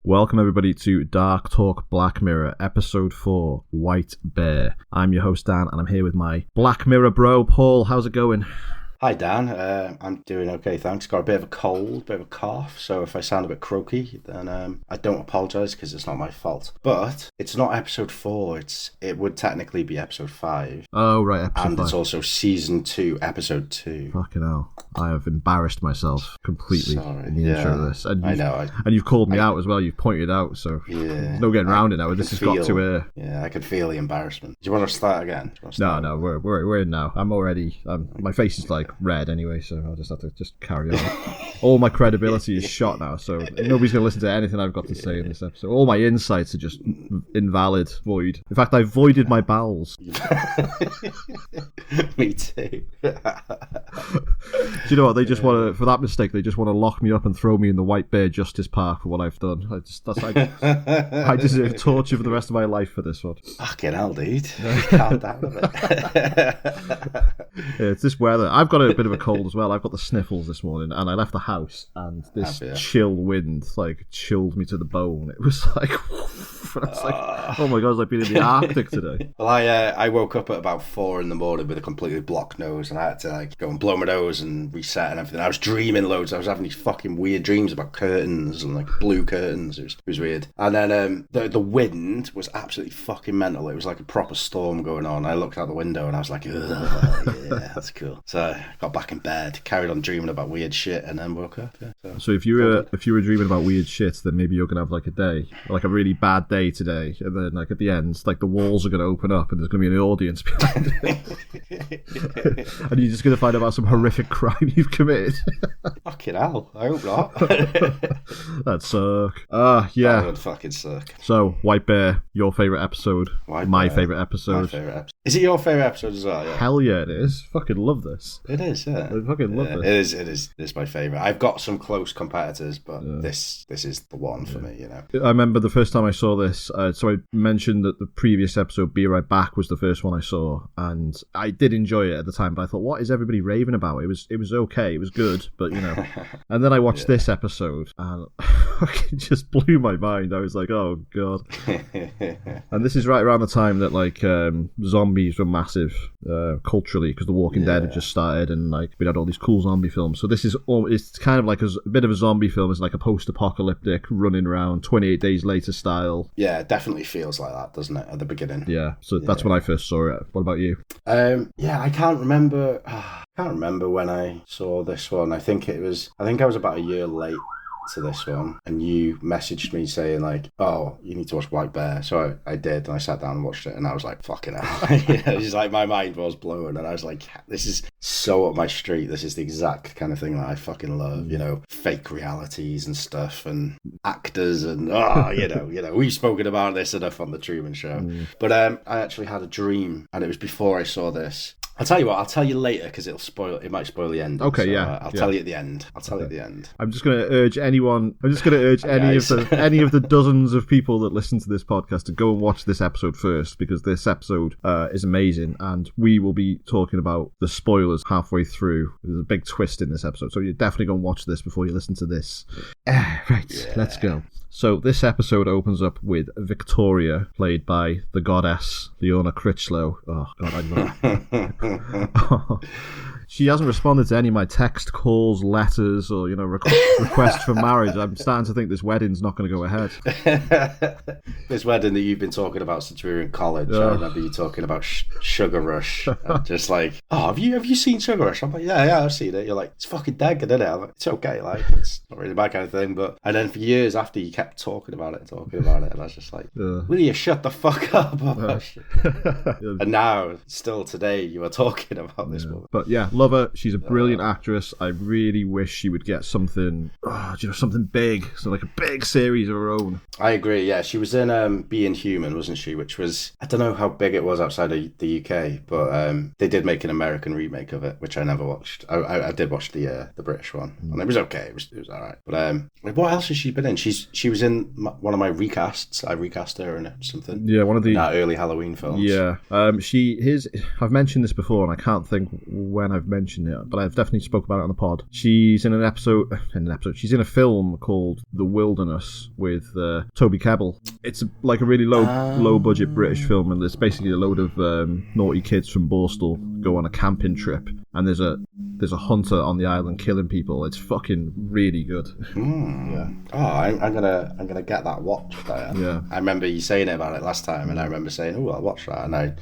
Welcome everybody to Dark Talk Black Mirror, episode 4, White Bear. I'm your host Dan, and I'm here with my Black Mirror bro, Paul. How's it going? Hi Dan, I'm doing okay, thanks. Got a bit of a cold, bit of a cough, so if I sound a bit croaky, then I don't apologise because it's not my fault. But it's not episode 4, it would technically be episode 5. Oh right, episode 5. And it's also season 2, episode 2. Fucking hell. I have embarrassed myself completely in the intro of this. And I know. And you've called me out as well, you've pointed out, so there's no getting around it now. This has got to air. Yeah, I could feel the embarrassment. Do you want to start again? No, we're in now. I'm already, my face is like red anyway, so I'll just have to carry on. All my credibility is shot now, so nobody's going to listen to anything I've got to say in this episode. All my insights are just invalid, void. In fact, I voided my bowels. Me too. Do you know what? They just want to, for that mistake, they just want to lock me up and throw me in the White Bear Justice Park for what I've done. I deserve torture for the rest of my life for this one. Fucking hell, dude. Calm down a bit. Yeah, it's this weather. I've got a bit of a cold as well. I've got the sniffles this morning, and I left the house, and this chill wind chilled me to the bone. It was like, I was like, oh my god, I've been in the Arctic today. Well, I woke up at about 4 a.m. with a completely blocked nose, and I had to go and blow my nose and reset and everything. I was dreaming loads. I was having these fucking weird dreams about curtains and blue curtains. It was weird. And then the wind was absolutely fucking mental. It was like a proper storm going on. I looked out the window and I was like, yeah, that's cool. So I got back in bed, carried on dreaming about weird shit, and then woke up. Yeah, so if you were dreaming about weird shit, then maybe you're gonna have a day, a really bad day today, and then at the end, the walls are gonna open up and there's gonna be an audience behind it, and you're just gonna find out about some horrific crime you've committed. Fucking hell! I hope not. That'd suck. Yeah. That would fucking suck. So, White Bear, your favourite episode. My favourite episode. My favourite episode. Is it your favourite episode as well? Yeah. Hell yeah, it is. Fucking love this. It is, yeah. I fucking love this. It is my favourite. I've got some close competitors, but this is the one for me, I remember the first time I saw this, so I mentioned that the previous episode, Be Right Back, was the first one I saw, and I did enjoy it at the time, but I thought, what is everybody raving about? It was okay, it was good, but and then I watched this episode, and it just blew my mind. I was like, oh god. And this is right around the time that zombies were massive culturally, because The Walking Dead had just started, and we had all these cool zombie films. So this is it's kind of like a bit of a zombie film. It's like a post-apocalyptic, running around 28 Days Later style. Yeah, it definitely feels like that, doesn't it, at the beginning? Yeah, so that's when I first saw it. What about you? I can't remember. I can't remember when I saw this one. I think I was about a year late to this one, and you messaged me saying oh, you need to watch White Bear. So I did, and I sat down and watched it, and I was like, fucking hell. It's just my mind was blown, and I was like, this is so up my street. This is the exact kind of thing that I fucking love, fake realities and stuff, and actors, and we've spoken about this enough on the Truman Show. But I actually had a dream, and it was before I saw this. I'll tell you what, I'll tell you later, because it might spoil the end. Okay, so, I'll tell you at the end. I'm just going to urge any of the dozens of people that listen to this podcast to go and watch this episode first, because this episode is amazing, and we will be talking about the spoilers halfway through. There's a big twist in this episode, so you're definitely going to watch this before you listen to this. Let's go. So this episode opens up with Victoria, played by the goddess Leona Critchlow. Oh god, I love her. She hasn't responded to any of my text calls, letters, or requests for marriage. I'm starting to think this wedding's not going to go ahead. This wedding that you've been talking about since we were in college. I remember you talking about Sugar Rush. Just oh, have you seen Sugar Rush? I'm like, yeah, I've seen it. You're like, it's fucking dead, isn't it? I'm like, it's okay, it's not really my kind of thing. And then for years after, you kept talking about it, and I was just like, will you shut the fuck up? And now, still today, you are talking about this woman. But yeah, love her. She's a brilliant actress. I really wish she would get something, something big, so a big series of her own. I agree. Yeah, she was in Being Human, wasn't she? Which was, I don't know how big it was outside of the UK, but they did make an American remake of it, which I never watched. I did watch the British one, and it was okay. It was all right. But what else has she been in? She was in one of my recasts. I recast her in something. Yeah, one of the early Halloween films. Yeah. I've mentioned this before, and I can't think when I've mentioned it, but I've definitely spoke about it on the pod. She's in an episode. She's in a film called The Wilderness with Toby Kebbell. It's like a really low budget British film, and there's basically a load of naughty kids from Borstal go on a camping trip, and there's a hunter on the island killing people. It's fucking really good. Yeah. Oh, I'm gonna get that watched. Yeah. I remember you saying about it last time, and I remember saying, "Oh, I'll watch that," and I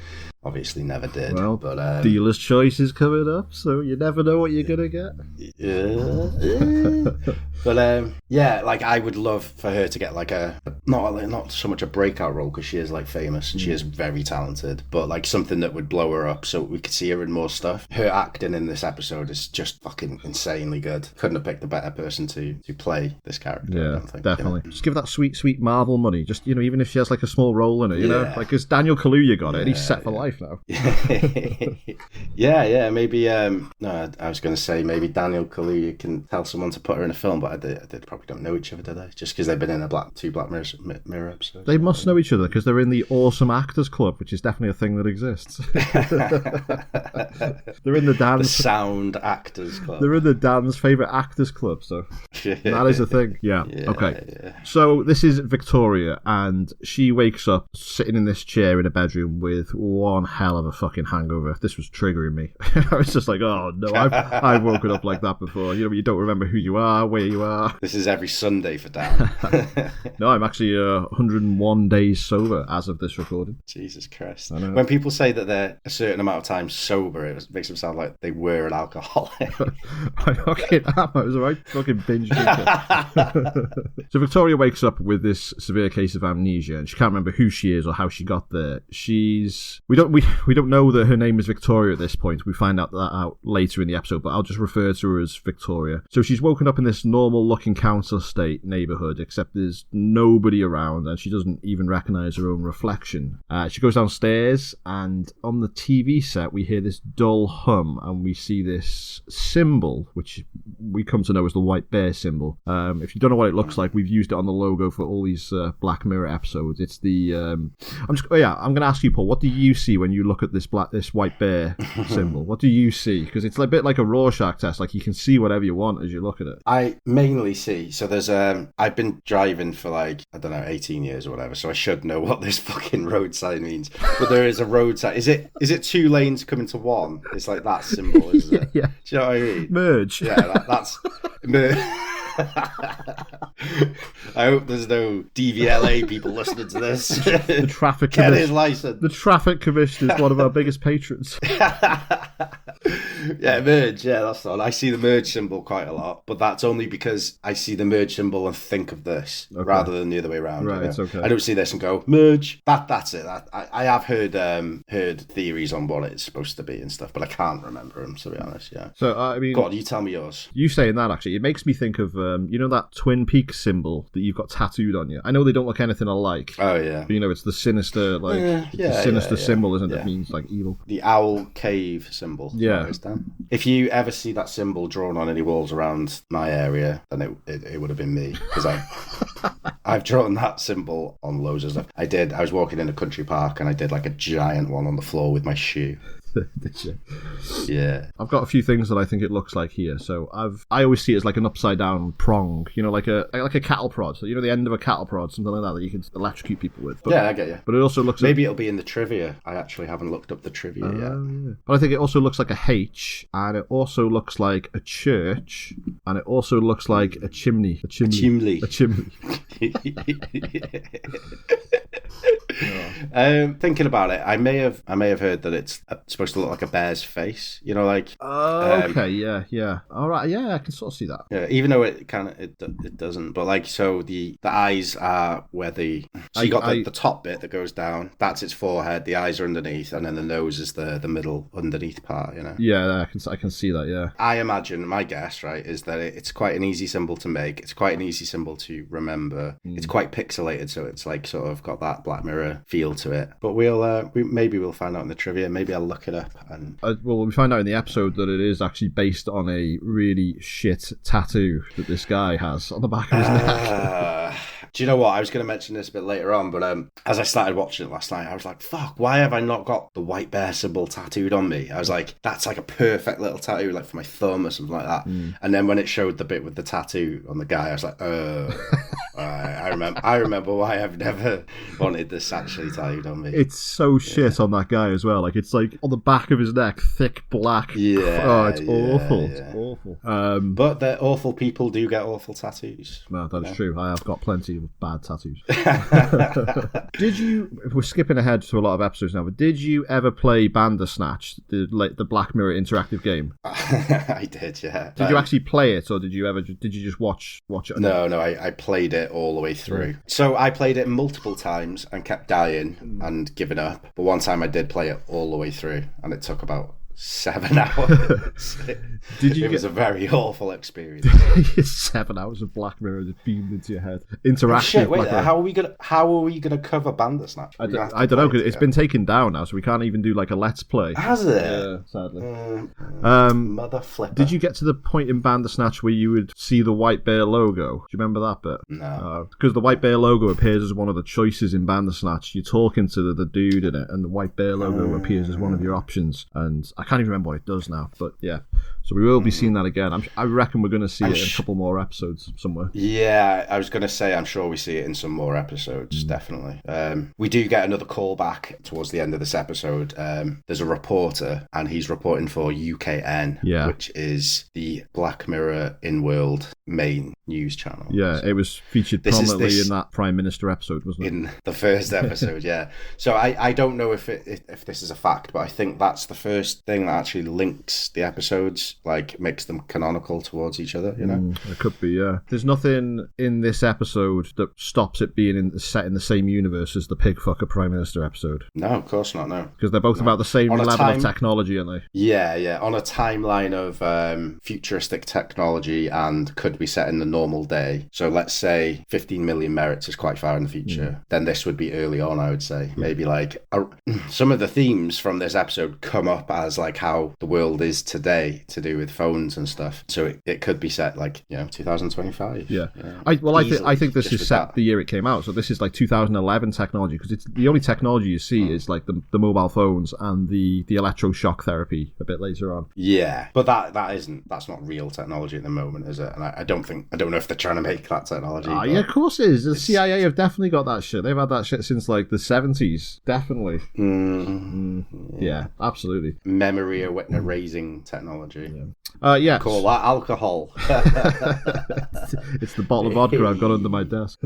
obviously never did. Well, but dealer's choice is coming up, so you never know what you're gonna get. Yeah. But yeah, like I would love for her to get like not so much a breakout role, because she is like famous and she is very talented, but like something that would blow her up so we could see her in more stuff. Her acting in this episode is just fucking insanely good. Couldn't have picked a better person to play this character. Yeah, I don't think, definitely. Just give that sweet Marvel money. Just, even if she has like a small role in it, you know, like, because Daniel Kaluuya got it, and he's set for life now. yeah. Maybe. No, I was going to say maybe Daniel Kaluuya can tell someone to put her in a film, but they probably don't know each other, do they? Just because they've been in two Black Mirror episodes. They must know each other because they're in the Awesome Actors Club, which is definitely a thing that exists. They're in the Sound Actors Club. They're in the Dan's favourite actors club, so that is a thing. Yeah. Okay. Yeah. So this is Victoria, and she wakes up sitting in this chair in a bedroom with one hell of a fucking hangover. This was triggering me. I was just like, oh no, I've woken up like that before. You don't remember who you are, where you are. This is every Sunday for Dan. No, I'm actually 101 days sober as of this recording. Jesus Christ. When people say that they're a certain amount of time sober, it makes them sound like they were an alcoholic. I fucking am. I was a right fucking binge drinker. So Victoria wakes up with this severe case of amnesia, and she can't remember who she is or how she got there. We don't know that her name is Victoria at this point. We find out that out later in the episode, but I'll just refer to her as Victoria. So she's woken up in this normal-looking council estate neighbourhood, except there's nobody around, and she doesn't even recognise her own reflection. She goes downstairs, and on the TV set, we hear this dull hum, and we see this symbol, which we come to know as the white bear symbol. If you don't know what it looks like, we've used it on the logo for all these Black Mirror episodes. It's the I'm going to ask you, Paul, what do you see when you look at this white bear symbol? What do you see? Because it's a bit like a Rorschach test. Like, you can see whatever you want as you look at it. I mainly see. So there's I've been driving for 18 years or whatever, so I should know what this fucking road sign means. But there is a road sign. Is it two lanes coming to one? It's like that symbol, isn't it? Yeah. Do you know what I mean? Merge. Yeah, that's merge. I hope there's no DVLA people listening to this. The traffic Get his license. The traffic commission is one of our biggest patrons. Yeah, merge. Yeah, that's the one. I see the merge symbol quite a lot, but that's only because I see the merge symbol and think of this rather than the other way around. Right, it's okay. I don't see this and go merge. That's it. I have heard theories on what it's supposed to be and stuff, but I can't remember them, to be honest. Yeah. So I mean, God, you tell me yours. You saying that actually, it makes me think of that Twin Peaks symbol that you've got tattooed on you. I know they don't look anything alike. Oh yeah. But, it's the sinister symbol, isn't it? That means like evil. The owl cave symbol. Yeah. If you ever see that symbol drawn on any walls around my area, then it would have been me, because I've drawn that symbol on loads of stuff. I was walking in a country park and I did like a giant one on the floor with my shoe. Did you? Yeah. I've got a few things that I think it looks like here. So I always see it as like an upside down prong, like a cattle prod. So the end of a cattle prod, something like that you can electrocute people with. But, yeah, I get you. But it also looks maybe it'll be in the trivia. I actually haven't looked up the trivia yet. Yeah. But I think it also looks like a H, and it also looks like a church, and it also looks like a chimney. A chimney. Thinking about it, I may have heard that it's supposed to look like a bear's face. Okay, yeah. All right, yeah, I can sort of see that. Yeah, even though it doesn't. But so the eyes are where the top bit that goes down. That's its forehead. The eyes are underneath, and then the nose is the middle underneath part. Yeah, I can see that. Yeah. I imagine my guess, right, is that it's quite an easy symbol to make. It's quite an easy symbol to remember. It's quite pixelated, so it's like sort of got that Black Mirror feel to it. But maybe we'll find out in the trivia. Maybe I'll look it up. And we find out in the episode that it is actually based on a really shit tattoo that this guy has on the back of his neck. Do you know what? I was going to mention this a bit later on, but as I started watching it last night, I was like, fuck, why have I not got the white bear symbol tattooed on me? I was like, that's like a perfect little tattoo, like for my thumb or something like that. And then when it showed the bit with the tattoo on the guy, I was like, I remember why I've never wanted this actually tattooed on me. It's so shit on that guy as well. Like, it's like on the back of his neck, thick black. Yeah. Oh, it's awful. Yeah. It's awful. But the awful people do get awful tattoos. No, that is true. I have got plenty of bad tattoos. We're skipping ahead to a lot of episodes now, but did you ever play Bandersnatch, the Black Mirror interactive game? I did, yeah. Did you actually play it, or did you just watch it? No, I played it all the way through. So I played it multiple times and kept dying and giving up. But one time I did play it all the way through, and it took about 7 hours. It was a very awful experience. 7 hours of Black Mirror just beamed into your head. Interactive. Shit, wait, how are we gonna cover Bandersnatch? I don't know, because it's been taken down now, so we can't even do like a let's play. Has it? Yeah, sadly. Mother flipper. Did you get to the point in Bandersnatch where you would see the White Bear logo? Do you remember that bit? No. Because the White Bear logo appears as one of the choices in Bandersnatch. You're talking to the dude in it, and the White Bear logo appears as one of your options. And I can't even remember what it does now, but yeah. So we will be seeing that again. I reckon we're going to see it in a couple more episodes somewhere. Yeah, I was going to say I'm sure we see it in some more episodes, definitely. We do get another callback towards the end of this episode. There's a reporter, and he's reporting for UKN, which is the Black Mirror in-world main news channel. Yeah, so it was featured prominently in that Prime Minister episode, wasn't it? In the first episode, yeah. So I don't know if this is a fact, but I think that's the first thing that actually links the episodes, like makes them canonical towards each other, you know? It could be, yeah. There's nothing in this episode that stops it being set in the same universe as the Pigfucker Prime Minister episode. No, of course not, no. Because they're both about the same level of technology, aren't they? Yeah. On a timeline of futuristic technology and could be set in the normal day. So let's say 15 million merits is quite far in the future. Then this would be early on, I would say. Maybe like some of the themes from this episode come up as like how the world is today to do with phones and stuff. So it could be set like, 2025. Yeah. I think this is set the year it came out. So this is like 2011 technology, because it's the only technology you see is like the mobile phones and the electroshock therapy a bit later on. Yeah, but that's not real technology at the moment, is it? And I don't know if they're trying to make that technology. Yeah, of course it is. The CIA have definitely got that shit. They've had that shit since like the 70s. Definitely. Yeah, absolutely. Memory erasing technology. Yeah. Call that alcohol. It's the bottle of vodka I've got under my desk.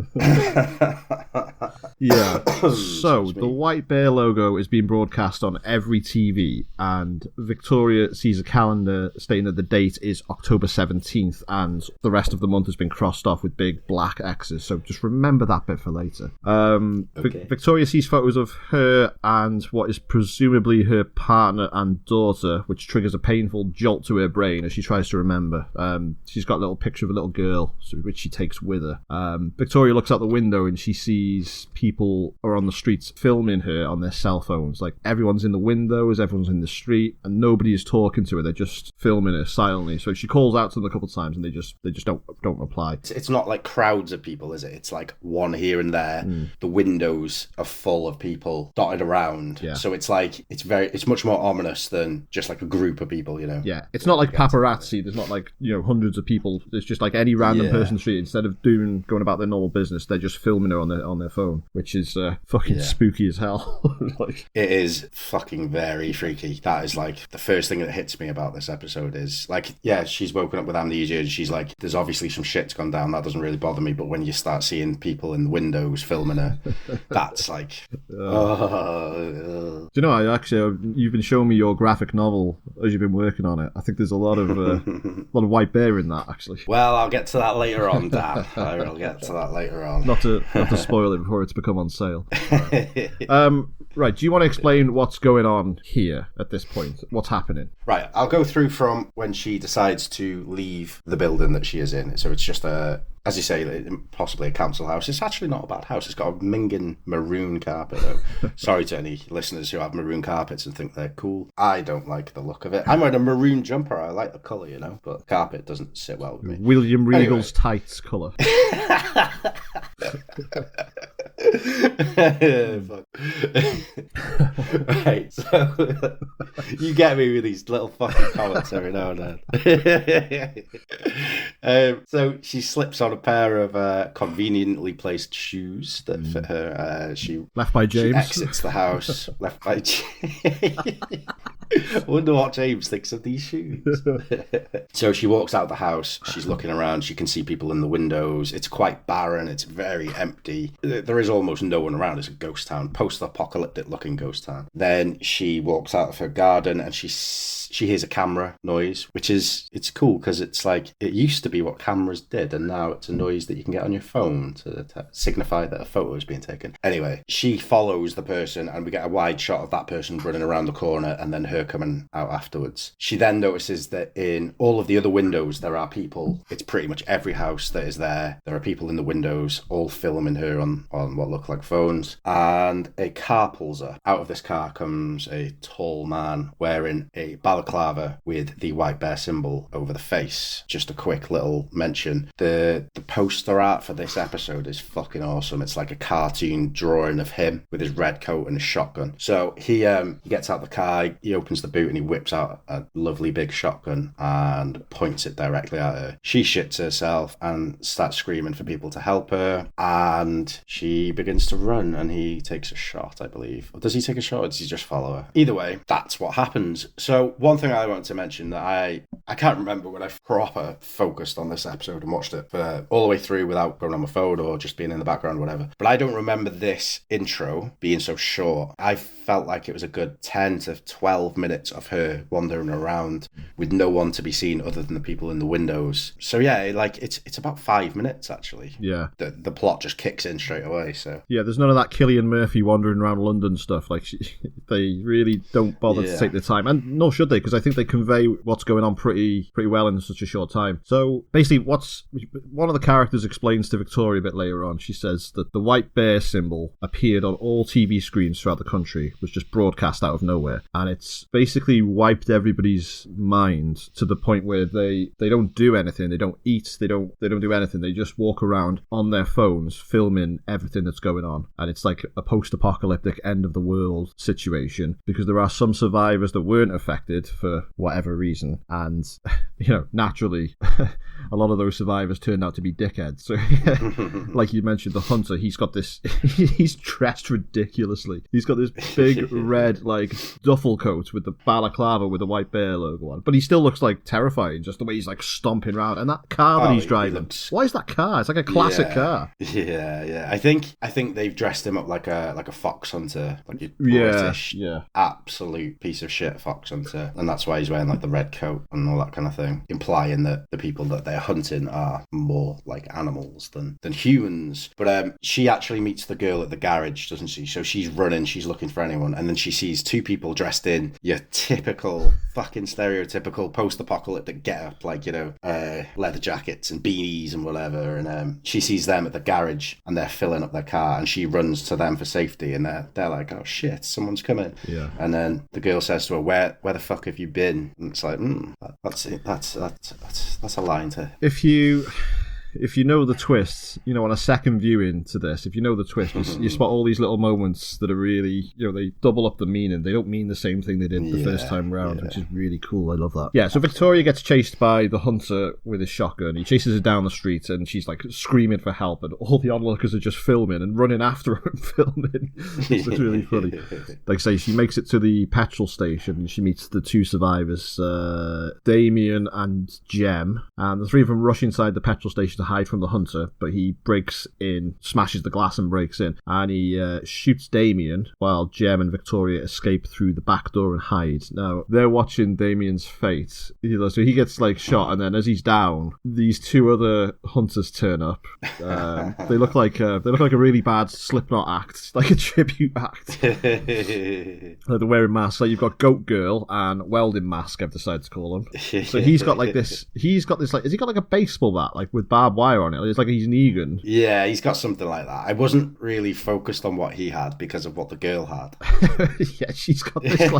Yeah. So the White Bear logo is being broadcast on every TV, and Victoria sees a calendar stating that the date is October 17th, and the rest of the month has been crossed off with big black X's. So just remember that bit for later. Okay. Victoria sees photos of her and what is presumably her partner and daughter, which triggers a painful jolt to her brain as she tries to remember. She's got a little picture of a little girl, which she takes with her. Victoria looks out the window and she sees people are on the streets filming her on their cell phones. Like, everyone's in the windows, everyone's in the street, and nobody is talking to her. They're just filming her silently. So she calls out to them a couple of times and they just don't reply. It's not like crowds of people, is it? It's like one here and there. The windows are full of people dotted around. Yeah. So it's like it's much more ominous than just like a group of people, Yeah. It's not like paparazzi. There's not like, hundreds of people. It's just like any random person in the street. Instead of going about their normal business, they're just filming her on their phone, which is fucking spooky as hell. Like, it is fucking very freaky. That is like the first thing that hits me about this episode is like, she's woken up with amnesia and she's like, there's obviously some shit's gone down. That doesn't really bother me. But when you start seeing people in the windows filming her, that's like, Do you know, you've been showing me your graphic novel as you've been working on it. I think there's a lot of White Bear in that, actually. Well, I'll get to that later on, Dan. I will get to that later on. Not to spoil it before it's become come on sale. Right, do you want to explain what's going on here at this point? What's happening? Right, I'll go through from when she decides to leave the building that she is in. So it's just as you say, possibly a council house. It's actually not a bad house. It's got a minging maroon carpet, though. Sorry to any listeners who have maroon carpets and think they're cool. I don't like the look of it. I'm wearing a maroon jumper. I like the colour, you know, but carpet doesn't sit well with me. William Regal's tights colour. Right, so you get me with these little fucking comments every now and then. So she slips on a pair of conveniently placed shoes that fit her. She left by James. She exits the house. Left by James. I wonder what James thinks of these shoes. So she walks out of the house. She's looking around. She can see people in the windows. It's quite barren. It's very empty. There is almost no one around. It's a ghost town, post-apocalyptic looking ghost town. Then she walks out of her garden and she hears a camera noise, which it's cool because it's like it used to be what cameras did, and now it's a noise that you can get on your phone to signify that a photo is being taken. Anyway, she follows the person and we get a wide shot of that person running around the corner and then her coming out afterwards. She then notices that in all of the other windows there are people. It's pretty much every house that is there. There are people in the windows all filming her on what look like phones, and a car pulls her. Out of this car comes a tall man wearing a balaclava with the white bear symbol over the face. Just a quick little mention. The poster art for this episode is fucking awesome. It's like a cartoon drawing of him with his red coat and his shotgun. So he gets out the car, he opens the boot and he whips out a lovely big shotgun and points it directly at her. She shits herself and starts screaming for people to help her, and she begins to run and he takes a shot, I believe. Or does he take a shot or does he just follow her? Either way, that's what happens. So one thing I want to mention that I can't remember when I proper focused on this episode and watched it for all the way through without going on my phone or just being in the background or whatever, but I don't remember this intro being so short. I felt like it was a good 10 to 12 minutes of her wandering around with no one to be seen other than the people in the windows. So yeah, like it's about 5 minutes actually. Yeah. The plot just kicks in straight away. So yeah, there's none of that Cillian Murphy wandering around London stuff. Like they really don't bother to take the time, and nor should they, because I think they convey what's going on pretty well in such a short time. So basically, one of the characters explains to Victoria a bit later on. She says that the white bear symbol appeared on all TV screens throughout the country, was just broadcast out of nowhere, and it's basically wiped everybody's mind to the point where they don't do anything, they don't eat, they don't do anything. They just walk around on their phones filming everything that's going on, and it's like a post-apocalyptic end of the world situation, because there are some survivors that weren't affected for whatever reason, and naturally a lot of those survivors turned out to be dickheads. So like you mentioned, the hunter, he's got this he's dressed ridiculously. He's got this big red like duffel coat with the balaclava with the white bear logo on, but he still looks like terrifying, just the way he's like stomping around. And that car that he's driving, why is that car? It's like a classic car. Yeah. I think they've dressed him up like a fox hunter, like a British absolute piece of shit fox hunter, and that's why he's wearing like the red coat and all that kind of thing, implying that the people that they're hunting are more like animals than humans. But she actually meets the girl at the garage, doesn't she? So she's running, she's looking for anyone, and then she sees two people dressed in your typical fucking stereotypical post-apocalyptic get-up, like, leather jackets and beanies and whatever, and she sees them at the garage and they're filling up their car, and she runs to them for safety, and they're like, oh shit, someone's coming. And then the girl says to her, where the fuck have you been? And it's like, that's it, that's a line to... If you know the twist, on a second viewing to this, if you know the twist, you spot all these little moments that are really, they double up the meaning. They don't mean the same thing they did the first time round, which is really cool. I love that. Yeah, so Victoria gets chased by the hunter with his shotgun. He chases her down the street and she's like screaming for help, and all the onlookers are just filming and running after her and filming. It's really funny. Like I say, she makes it to the petrol station and she meets the two survivors, Damien and Jem, and the three of them rush inside the petrol station to hide from the hunter, but he breaks in, smashes the glass and breaks in, and he shoots Damien while Jem and Victoria escape through the back door and hide. Now, they're watching Damien's fate. So he gets shot, and then as he's down, these two other hunters turn up. They look like a really bad Slipknot act, like a tribute act. They're wearing masks. You've got Goat Girl and Welding Mask, I've decided to call him. So he's got this, has he got a baseball bat, with barbed wire on it? It's like he's Negan. Yeah, he's got something like that. I wasn't really focused on what he had because of what the girl had. Yeah, she's got this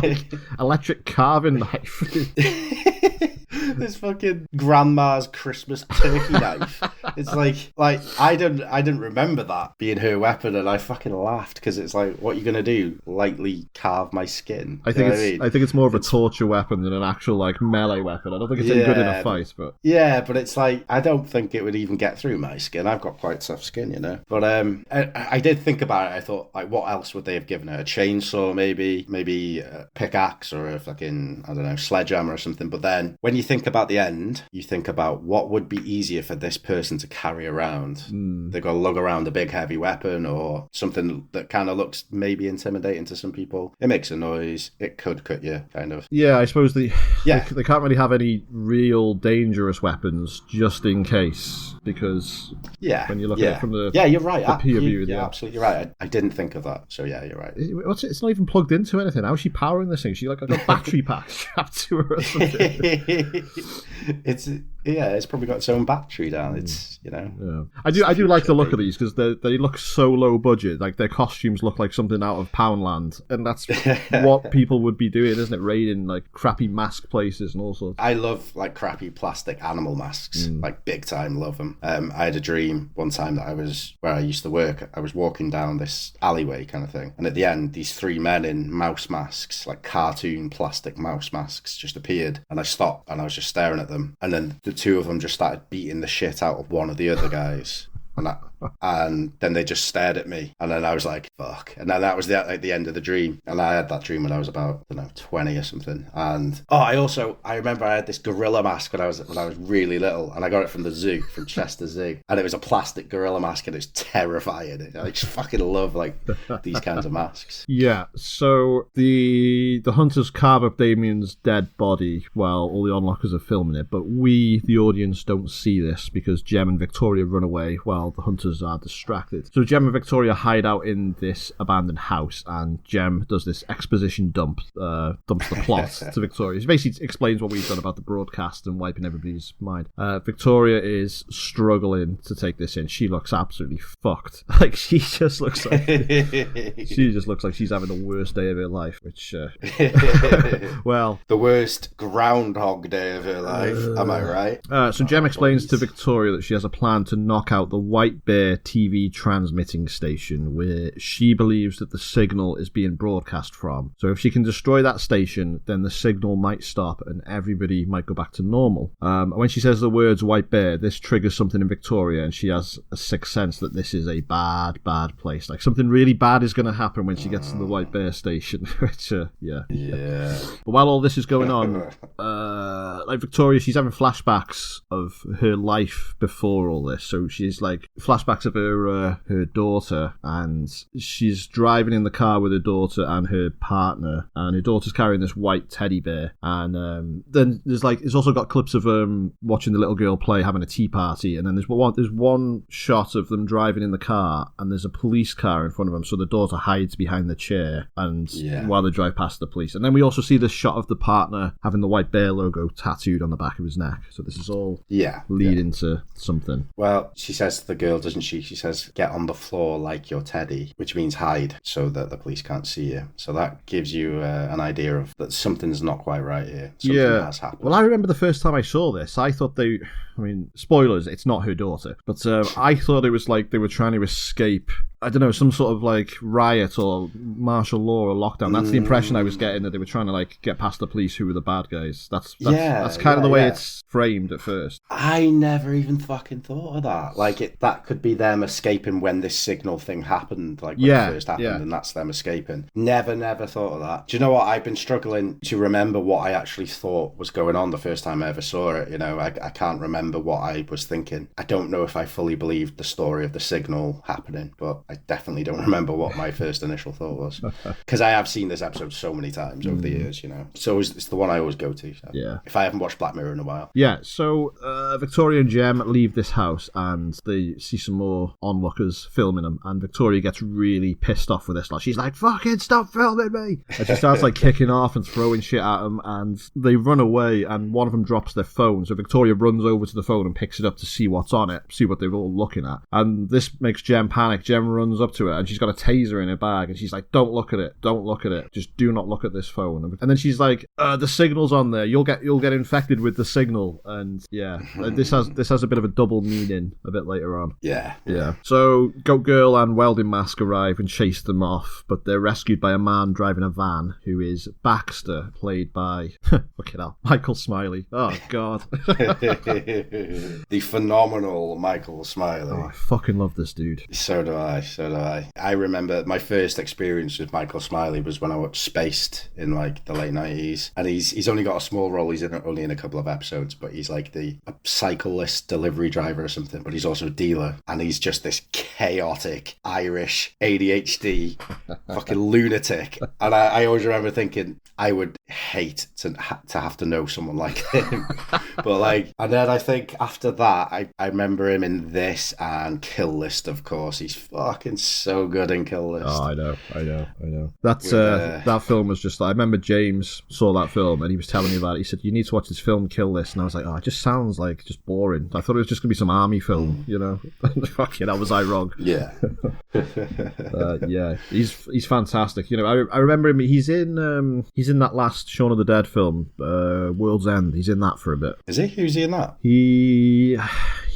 electric carving knife. This fucking grandma's Christmas turkey knife. It's like I didn't remember that being her weapon, and I fucking laughed because it's like, what are you gonna do? Lightly carve my skin? I think it's more of a torture weapon than an actual melee weapon. I don't think it's any good in a fight, but but it's I don't think it would even get through my skin. I've got quite tough skin, But I did think about it. I thought, what else would they have given her? A chainsaw, maybe a pickaxe, or a fucking, I don't know, sledgehammer or something. But then when you think about the end, you think about what would be easier for this person to carry around. They've got to lug around a big heavy weapon or something that kind of looks maybe intimidating to some people. It makes a noise. It could cut you, kind of. Yeah, I suppose they can't really have any real dangerous weapens just in case, because when you look at it from the you're right. The POV, you're absolutely right. I didn't think of that. So yeah, you're right. It's not even plugged into anything. How's she powering this thing? She got battery packs strapped to her or something. It's probably got its own battery down. It's Yeah. I do like the look of these because they look so low budget. Their costumes look like something out of Poundland, and that's what people would be doing, isn't it? Raiding crappy mask places and all sorts. I love crappy plastic animal masks, big time. Love them. I had a dream one time that where I used to work. I was walking down this alleyway kind of thing, and at the end, these three men in mouse masks, cartoon plastic mouse masks, just appeared, and I stopped and I was just staring at them, and then the two of them just started beating the shit out of one of the other guys. And then they just stared at me, and then I was like, fuck. And then that was the end of the dream. And I had that dream when I was about, 20 or something. And I remember I had this gorilla mask when I was really little, and I got it from the zoo, from Chester Zoo, and it was a plastic gorilla mask, and it was terrifying. I just fucking love these kinds of masks. Yeah, so the hunters carve up Damien's dead body while all the onlookers are filming it, but we, the audience, don't see this because Jem and Victoria run away while the hunters are distracted. So Jem and Victoria hide out in this abandoned house, and Jem does this exposition dumps the plot to Victoria. She basically explains what we've done about the broadcast and wiping everybody's mind. Victoria is struggling to take this in. She looks absolutely fucked. She just looks like she's having the worst day of her life, which well, the worst Groundhog Day of her life. Am I right? So Jem explains to Victoria that she has a plan to knock out the White Bear TV transmitting station where she believes that the signal is being broadcast from. So if she can destroy that station, then the signal might stop and everybody might go back to normal. When she says the words White Bear, this triggers something in Victoria, and she has a sixth sense that this is a bad place. Something really bad is going to happen when she gets to the White Bear station. Which, yeah. But while all this is going on, Victoria, she's having flashbacks of her life before all this. So she's flashbacks of her daughter, and she's driving in the car with her daughter and her partner, and her daughter's carrying this white teddy bear, and then there's also got clips of watching the little girl play, having a tea party, and then there's one shot of them driving in the car, and there's a police car in front of them, so the daughter hides behind the chair and while they drive past the police, and then we also see this shot of the partner having the White Bear logo tattooed on the back of his neck. So this is all leading to something. Well, she says to the girl, doesn't she? She says, get on the floor like your teddy, which means hide so that the police can't see you. So that gives you an idea of that something's not quite right here. Something has happened. Well, I remember the first time I saw this, I thought spoilers, it's not her daughter, but I thought it was they were trying to escape I don't know, some sort of like riot or martial law or lockdown. That's the impression I was getting, that they were trying to like get past the police who were the bad guys. That's kind of the way it's framed at first. I never even fucking thought of that. Like that could be them escaping when this signal thing happened, like when it first happened, and that's them escaping. Never thought of that. Do you know what? I've been struggling to remember what I actually thought was going on the first time I ever saw it. You know, I can't remember what I was thinking. I don't know if I fully believed the story of the signal happening, but I definitely don't remember what my first initial thought was. Because I have seen this episode so many times over the years, you know. So it's the one I always go to. So. Yeah. If I haven't watched Black Mirror in a while. Yeah, so Victoria and Jem leave this house and they see some more onlookers filming them, and Victoria gets really pissed off with this. Like, she's like, fucking stop filming me! And she starts like kicking off and throwing shit at them, and they run away, and one of them drops their phone. So Victoria runs over to the phone and picks it up to see what's on it, see what they're all looking at. And this makes Jem panic. Jem runs up to it and she's got a taser in her bag, and she's like, don't look at it, just do not look at this phone. And then she's like, the signal's on there, you'll get infected with the signal. And yeah, this has a bit of a double meaning a bit later on. Yeah. So Goat Girl and Welding Mask arrive and chase them off, but they're rescued by a man driving a van who is Baxter, played by fucking hell, Michael Smiley. Oh god. The phenomenal Michael Smiley. Oh, I fucking love this dude. So do I. I remember my first experience with Michael Smiley was when I watched Spaced in like the late 90s, and he's only got a small role. He's only in a couple of episodes, but he's like a cyclist delivery driver or something, but he's also a dealer, and he's just this chaotic Irish ADHD fucking lunatic. And I always remember thinking I would hate to have to know someone like him. But like, and then I think after that I remember him in this and Kill List, of course. He's fucking so good in Kill List. Oh, I know. That's that film was just, I remember James saw that film and he was telling me about it. He said, you need to watch this film Kill List, and I was like, oh, it just sounds like just boring. I thought it was just gonna be some army film, you know. Fucking hell, was I wrong? Yeah. Yeah, he's fantastic. You know, I remember him. He's in that last Shaun of the Dead film, World's End. He's in that for a bit. Is he? Who's he in that?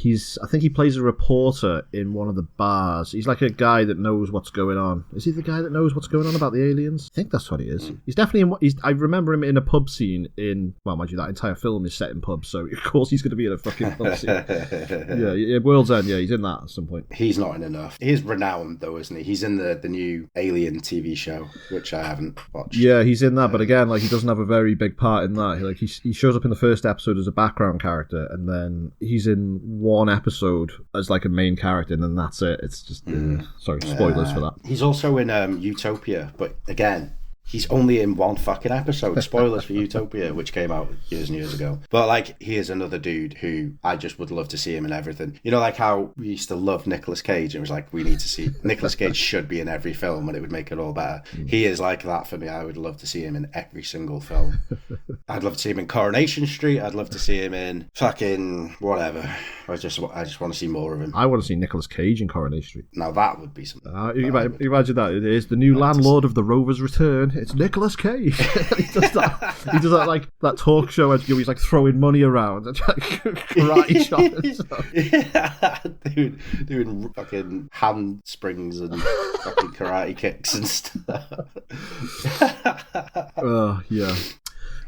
I think he plays a reporter in one of the bars. He's like a guy that knows what's going on. Is he the guy that knows what's going on about the aliens? I think that's what he is. He's definitely I remember him in a pub scene in, well, mind you, that entire film is set in pubs, so of course he's going to be in a fucking pub scene. Yeah, World's End, yeah, he's in that at some point. He's not in enough. He is renowned though, isn't he? He's in the new Alien TV show, which I haven't watched. Yeah, he's in that, but again, like, he doesn't have a very big part in that. Like, he shows up in the first episode as a background character, and then he's in one episode as like a main character, and then that's it. It's just sorry, spoilers for that. He's also in Utopia, but again, he's only in one fucking episode. Spoilers for Utopia, which came out years and years ago. But like, he is another dude who I just would love to see him in everything. You know, like how we used to love Nicolas Cage, and it was like, we need to see Nicolas Cage should be in every film and it would make it all better. He is like that for me. I would love to see him in every single film. I'd love to see him in Coronation Street. I'd love to see him in fucking whatever. I just want to see more of him. I want to see Nicolas Cage in Coronation Street. Now that would be something. Imagine that. It is the new landlord of the Rovers Return. It's Nicolas Cage. He does that like that talk show where he's like throwing money around and karate chops. Yeah, doing fucking handsprings and fucking karate kicks and stuff. Yeah.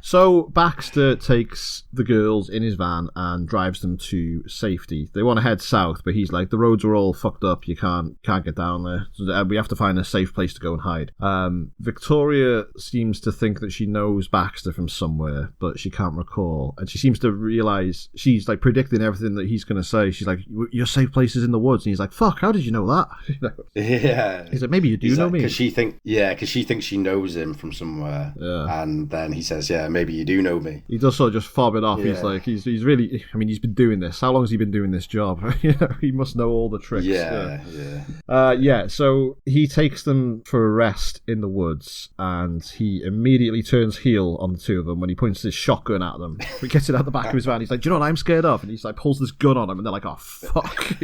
So Baxter takes the girls in his van and drives them to safety. They want to head south, but he's like, the roads are all fucked up. You can't get down there. So we have to find a safe place to go and hide. Victoria seems to think that she knows Baxter from somewhere, but she can't recall. And she seems to realise she's like predicting everything that he's going to say. She's like, your safe place is in the woods. And he's like, fuck, how did you know that? Yeah. He's like, maybe you do know me. Because she thinks she knows him from somewhere. Yeah. And then he says, yeah, maybe you do know me. He does sort of just fob it off. Yeah. He's like, he's really, I mean, he's been doing this. How long has he been doing this job? You know, he must know all the tricks. Yeah. So he takes them for a rest in the woods, and he immediately turns heel on the two of them when he points his shotgun at them. He gets it out the back of his van. He's like, do you know what I'm scared of? And he's like, pulls this gun on them, and they're like, oh, fuck.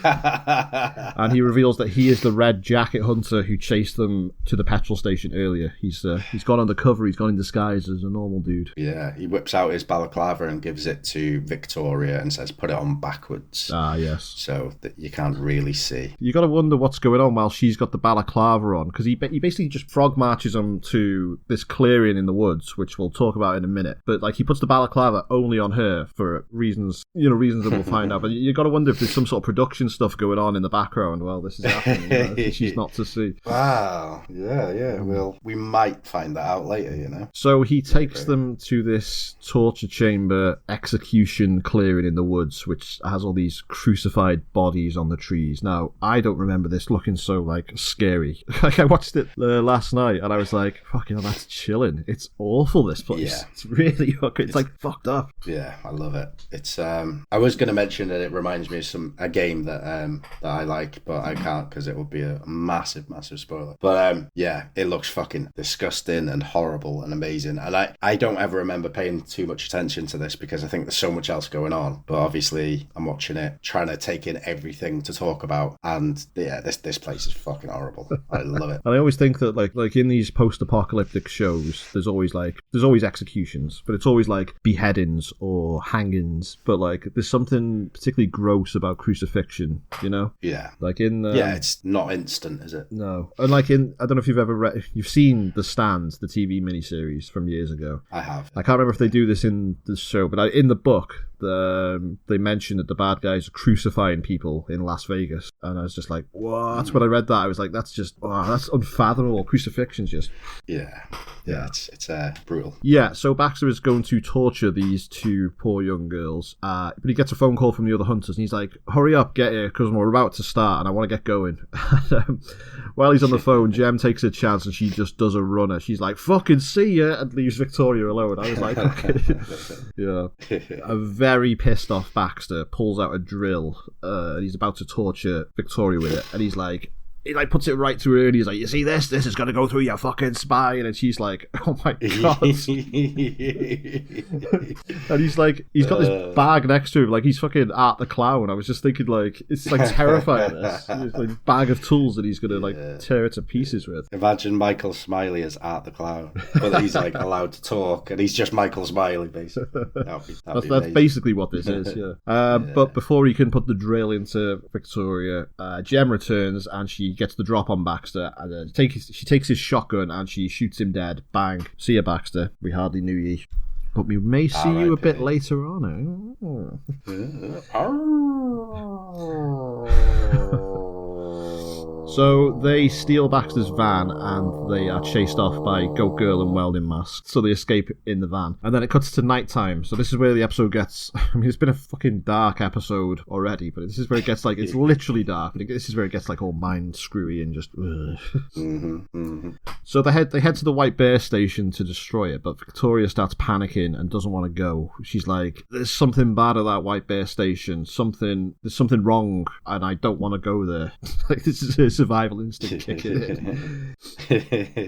And he reveals that he is the red jacket hunter who chased them to the petrol station earlier. He's gone undercover. He's gone in disguises and normal dude. Yeah, he whips out his balaclava and gives it to Victoria and says, put it on backwards. Ah, yes. So that you can't really see. You got to wonder what's going on while she's got the balaclava on, because he basically just frog marches them to this clearing in the woods, which we'll talk about in a minute. But like, he puts the balaclava only on her for reasons that we'll find out. But you got to wonder if there's some sort of production stuff going on in the background while this is happening. She's not to see. Wow. Yeah. Well, we might find that out later, So he takes them to this torture chamber execution clearing in the woods, which has all these crucified bodies on the trees. Now, I don't remember this looking so, like, scary. Like, I watched it last night, and I was like, fucking hell, that's chilling. It's awful, this place. Yeah. It's really fucking, it's like, fucked up. Yeah, I love it. It's, I was going to mention that it reminds me of a game that I like, but I can't because it would be a massive, massive spoiler. But, yeah, it looks fucking disgusting and horrible and amazing. And I don't ever remember paying too much attention to this because I think there's so much else going on. But obviously, I'm watching it, trying to take in everything to talk about. And, yeah, this place is fucking horrible. I love it. And I always think that, like in these post-apocalyptic shows, there's always executions, but it's always like beheadings or hangings. But like, there's something particularly gross about crucifixion, Yeah. Like in yeah, it's not instant, is it? No. And like I don't know if you've ever you've seen The Stand, the TV miniseries from years ago. I have. I can't remember if they do this in the show, but in the book, they mentioned that the bad guys are crucifying people in Las Vegas, and I was just like, what? When I read that, I was like, that's unfathomable. Crucifixion's just... Yeah, it's brutal. Yeah, so Baxter is going to torture these two poor young girls, but he gets a phone call from the other hunters, and he's like, hurry up, get here, because we're about to start, and I want to get going. While he's on the phone, Jem takes a chance, and she just does a runner. She's like, fucking see ya, and leaves Victoria alone. I was like, okay. Yeah. A very pissed off Baxter pulls out a drill, and he's about to torture Victoria with it, and he puts it right through her, and he's like, you see this is gonna go through your fucking spine, and she's like, oh my god. And he's got this bag next to him, like he's fucking Art the Clown. I was just thinking, like, it's like terrifying, this. It's like a bag of tools that he's gonna tear it to pieces with. Imagine Michael Smiley as Art the Clown, but he's like allowed to talk, and he's just Michael Smiley, basically. That's basically what this is, yeah. But before he can put the drill into Victoria, Jem returns, and she gets the drop on Baxter, and she takes his shotgun and she shoots him dead. Bang. See ya, Baxter. We hardly knew ye. But we may see you a bit later on. So they steal Baxter's van and they are chased off by Goat Girl and Welding Mask. So they escape in the van. And then it cuts to nighttime. So this is where the episode gets... I mean, it's been a fucking dark episode already, but this is where it gets like... It's literally dark. But this is where it gets like all mind screwy and just... So they head to the White Bear station to destroy it, but Victoria starts panicking and doesn't want to go. She's like, there's something bad at that White Bear station. There's something wrong, and I don't want to go there. Like, this is her survival instinct kicking in.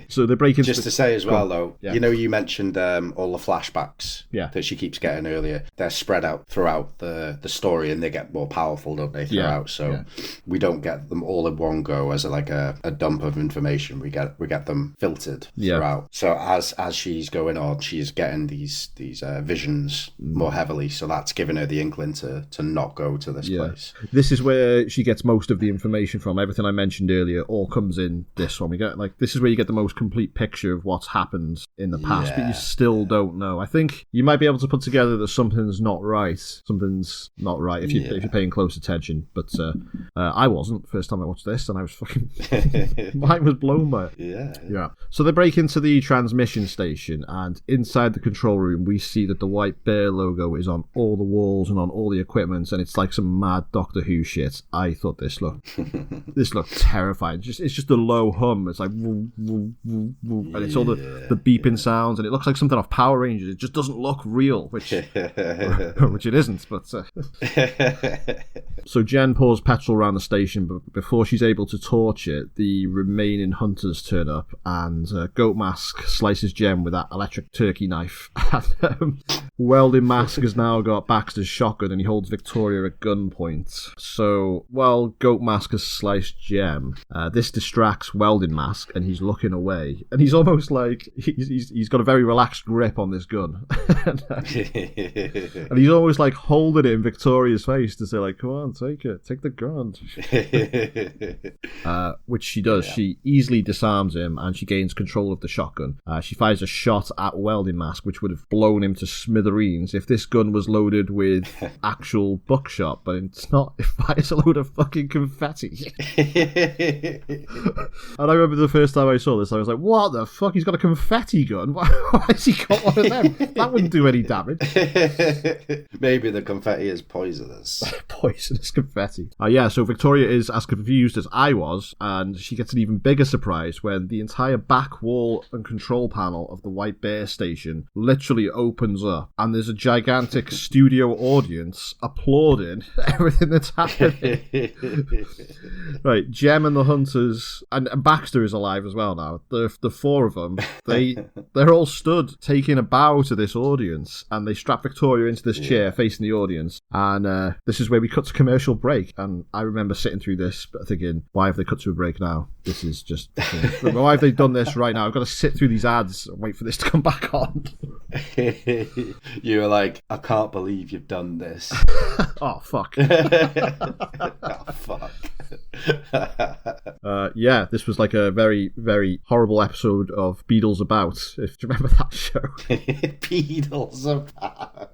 So they break into... Just to say as well, though, you mentioned all the flashbacks that she keeps getting earlier. They're spread out throughout the story, and they get more powerful, don't they, throughout? So we don't get them all in one go as a dump of information. We get them filtered throughout. So as she's going on, she's getting these visions more heavily. So that's giving her the inkling to not go to this place. This is where she gets most of the information from. Everything I mentioned earlier all comes in this one. This is where you get the most complete picture of what's happened in the past, but you still don't know. I think you might be able to put together that something's not right. Something's not right if you're paying close attention. But I wasn't first time I watched this, and I was fucking mine was blown by it. Yeah. So they break into the transmission station, and inside the control room we see that the White Bear logo is on all the walls and on all the equipment, and it's like some mad Doctor Who shit. I thought this looked terrifying. It's just a low hum. It's like woo, woo, woo, woo, and it's all the beeping sounds, and it looks like something off Power Rangers. It just doesn't look real, which it isn't. But so Jen pours petrol around the station, but before she's able to torch it, the remaining hunters turn up, and Goat Mask slices Jem with that electric turkey knife. Welding Mask has now got Baxter's shotgun and he holds Victoria at gunpoint. So, while Goat Mask has sliced Gem, this distracts Welding Mask and he's looking away. And he's almost like, he's got a very relaxed grip on this gun. And he's almost like holding it in Victoria's face to say like, come on, take it, take the gun. Which she does. Yeah. She easily disarms him and she gains control of the shotgun. She fires a shot at Welding Mask, which would have blown him to smithereens if this gun was loaded with actual buckshot, but it's not. It fires a load of fucking confetti. And I remember the first time I saw this, I was like, what the fuck? He's got a confetti gun? Why has he got one of them? That wouldn't do any damage. Maybe the confetti is poisonous. Poisonous confetti. Yeah, so Victoria is as confused as I was, and she gets an even bigger surprise when the entire back wall and control panel of the White Bear station literally opens up, and there's a gigantic studio audience applauding everything that's happening. Right, Gem and the Hunters, and Baxter is alive as well now. The four of them, they're all stood taking a bow to this audience, and they strap Victoria into this chair facing the audience, and this is where we cut to commercial break. And I remember sitting through this thinking, why have they cut to a break now? This is just why have they done this right now? I've got to sit through these ads and wait for this to come back on. You were like, I can't believe you've done this. Oh fuck. Oh fuck. Yeah, this was like a very, very horrible episode of Beatles About. If do you remember that show? Beatles About.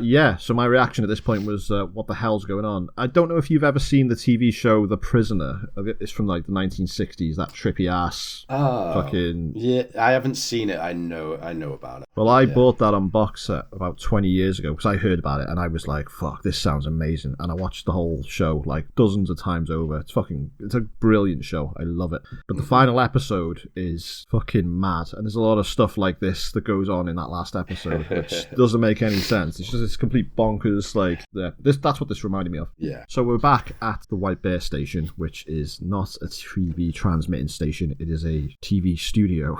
Yeah, so my reaction at this point was, what the hell's going on? I don't know if you've ever seen the TV show The Prisoner. It's from like the 1960s, that trippy ass fucking... Yeah, I haven't seen it. I know about it. Well, I bought that on box set about 20 years ago because I heard about it and I was like, fuck, this sounds amazing. And I watched the whole show like dozens of times over. It's a brilliant show. I love it. But the final episode is fucking mad. And there's a lot of stuff like this that goes on in that last episode, which doesn't make any sense. It's just this complete bonkers, like, that's what this reminded me of. Yeah. So we're back at the White Bear station, which is not a TV transmitting station. It is a TV studio.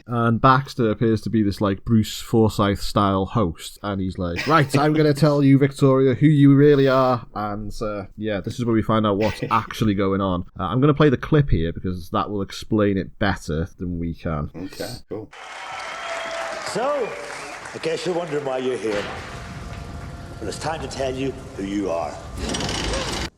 And Baxter appears to be this, like, Bruce Forsyth style host. And he's like, right, I'm going to tell you, Victoria, who you really are. And, yeah, this is where we find out what's actually going on. I'm going to play the clip here because that will explain it better than we can. Okay, cool. So, I guess you're wondering why you're here. Well, it's time to tell you who you are.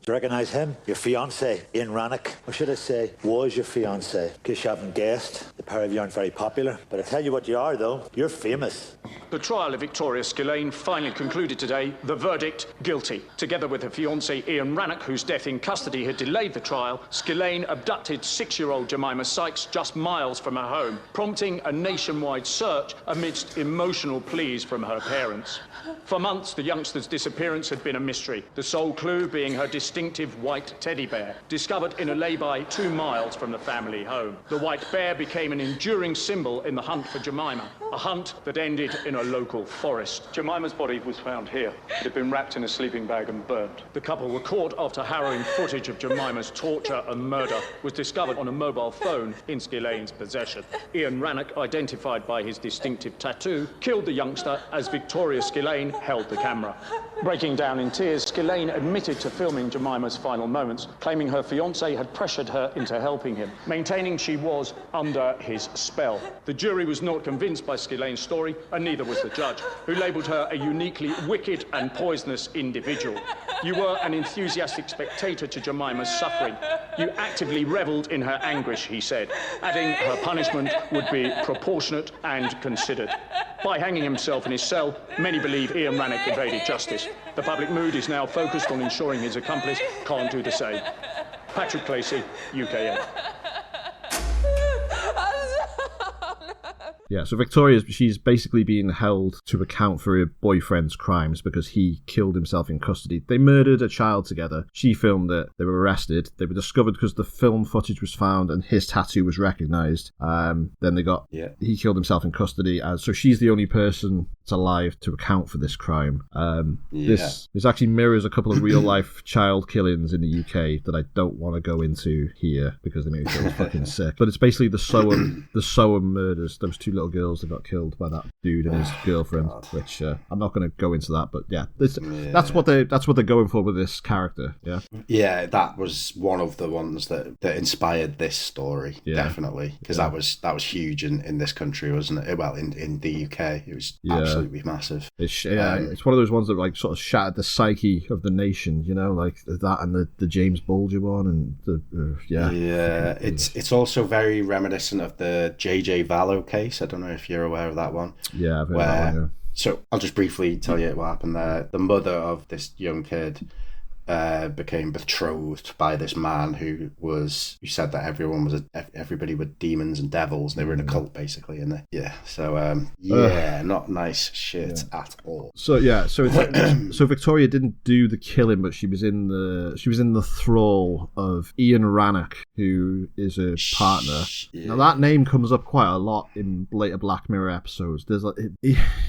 Do you recognise him? Your fiancé, Ian Rannoch. Or should I say, was your fiancé? In case you haven't guessed, the pair of you aren't very popular. But I tell you what you are, though. You're famous. The trial of Victoria Skillane finally concluded today. The verdict, guilty. Together with her fiancé Ian Rannoch, whose death in custody had delayed the trial, Skillane abducted 6-year-old Jemima Sykes just miles from her home, prompting a nationwide search amidst emotional pleas from her parents. For months, the youngster's disappearance had been a mystery, the sole clue being her distinctive white teddy bear, discovered in a lay-by 2 miles from the family home. The white bear became an enduring symbol in the hunt for Jemima, a hunt that ended in a local forest. Jemima's body was found here. It had been wrapped in a sleeping bag and burnt. The couple were caught after harrowing footage of Jemima's torture and murder was discovered on a mobile phone in Skillane's possession. Ian Rannoch, identified by his distinctive tattoo, killed the youngster as Victoria Skillane held the camera. Breaking down in tears, Skillane admitted to filming Jemima's final moments, claiming her fiancé had pressured her into helping him, maintaining she was under his spell. The jury was not convinced by Skillane's story, and neither was the judge, who labelled her a uniquely wicked and poisonous individual. You were an enthusiastic spectator to Jemima's suffering. You actively revelled in her anguish, he said, adding her punishment would be proportionate and considered. By hanging himself in his cell, many believe Ian Rannoch evaded justice. The public mood is now focused on ensuring his accomplice can't do the same. Patrick Placey, UKM. Yeah, so Victoria, she's basically being held to account for her boyfriend's crimes because he killed himself in custody. They murdered a child together. She filmed it. They were arrested. They were discovered because the film footage was found and his tattoo was recognised. Then they got... Yeah. He killed himself in custody. So she's the only person that's alive to account for this crime. This actually mirrors a couple of real life child killings in the UK that I don't want to go into here because they make me feel fucking sick. But it's basically the Soham murders. Those two little girls that got killed by that dude and his girlfriend. God. Which I'm not going to go into that. But yeah, that's what they're going for with this character. Yeah, that was one of the ones that inspired this story, definitely, because that was huge in this country, wasn't it? Well, in the UK, it was absolutely massive. It's one of those ones that like sort of shattered the psyche of the nation, you know, like that and the James Bulger one, and it's also very reminiscent of the J.J. Vallow case. I don't know if you're aware of that one. Yeah, I've heard that one, So I'll just briefly tell you what happened there. The mother of this young kid became betrothed by this man who said that everybody were demons and devils. They were in a cult basically, and not nice shit at all. So so Victoria didn't do the killing, but she was in the thrall of Ian Rannoch, who is a partner. Now that name comes up quite a lot in later Black Mirror episodes.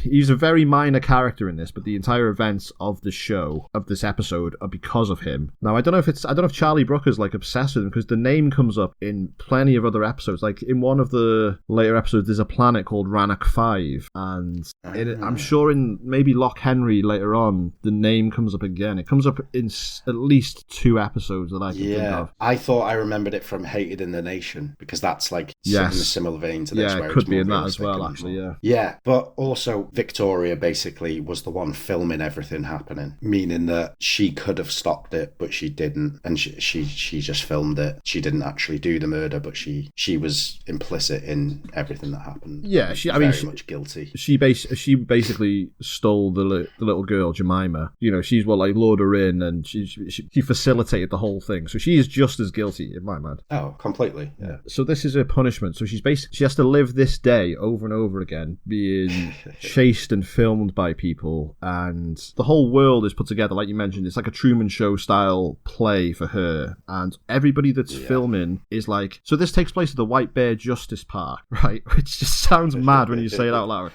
He's a very minor character in this, but the entire events of this episode are because of him. Now I don't know if Charlie Brooker's like obsessed with him, because the name comes up in plenty of other episodes. Like in one of the later episodes, there's a planet called Rannoch 5, and I'm sure in maybe Loch Henry later on, the name comes up again. It comes up in at least 2 episodes that I can think of. I thought I remembered it from Hated in the Nation, because that's like in a similar vein to this. Yeah, it could be in that as well, actually. Yeah, but also Victoria basically was the one filming everything happening, meaning that she could have stopped it, but she didn't, and she just filmed it. She didn't actually do the murder, but she was implicit in everything that happened. Yeah, she much guilty. She basically stole the little girl Jemima. You know, she's what like lured her in, and she facilitated the whole thing. So she is just as guilty in my mind. Oh, completely. Yeah. So this is her punishment. So she has to live this day over and over again, being chased and filmed by people, and the whole world is put together, like you mentioned. It's like a Truman Show style play for her, and everybody that's filming is like, so this takes place at the White Bear Justice Park, right? Which just sounds mad when you say it out loud.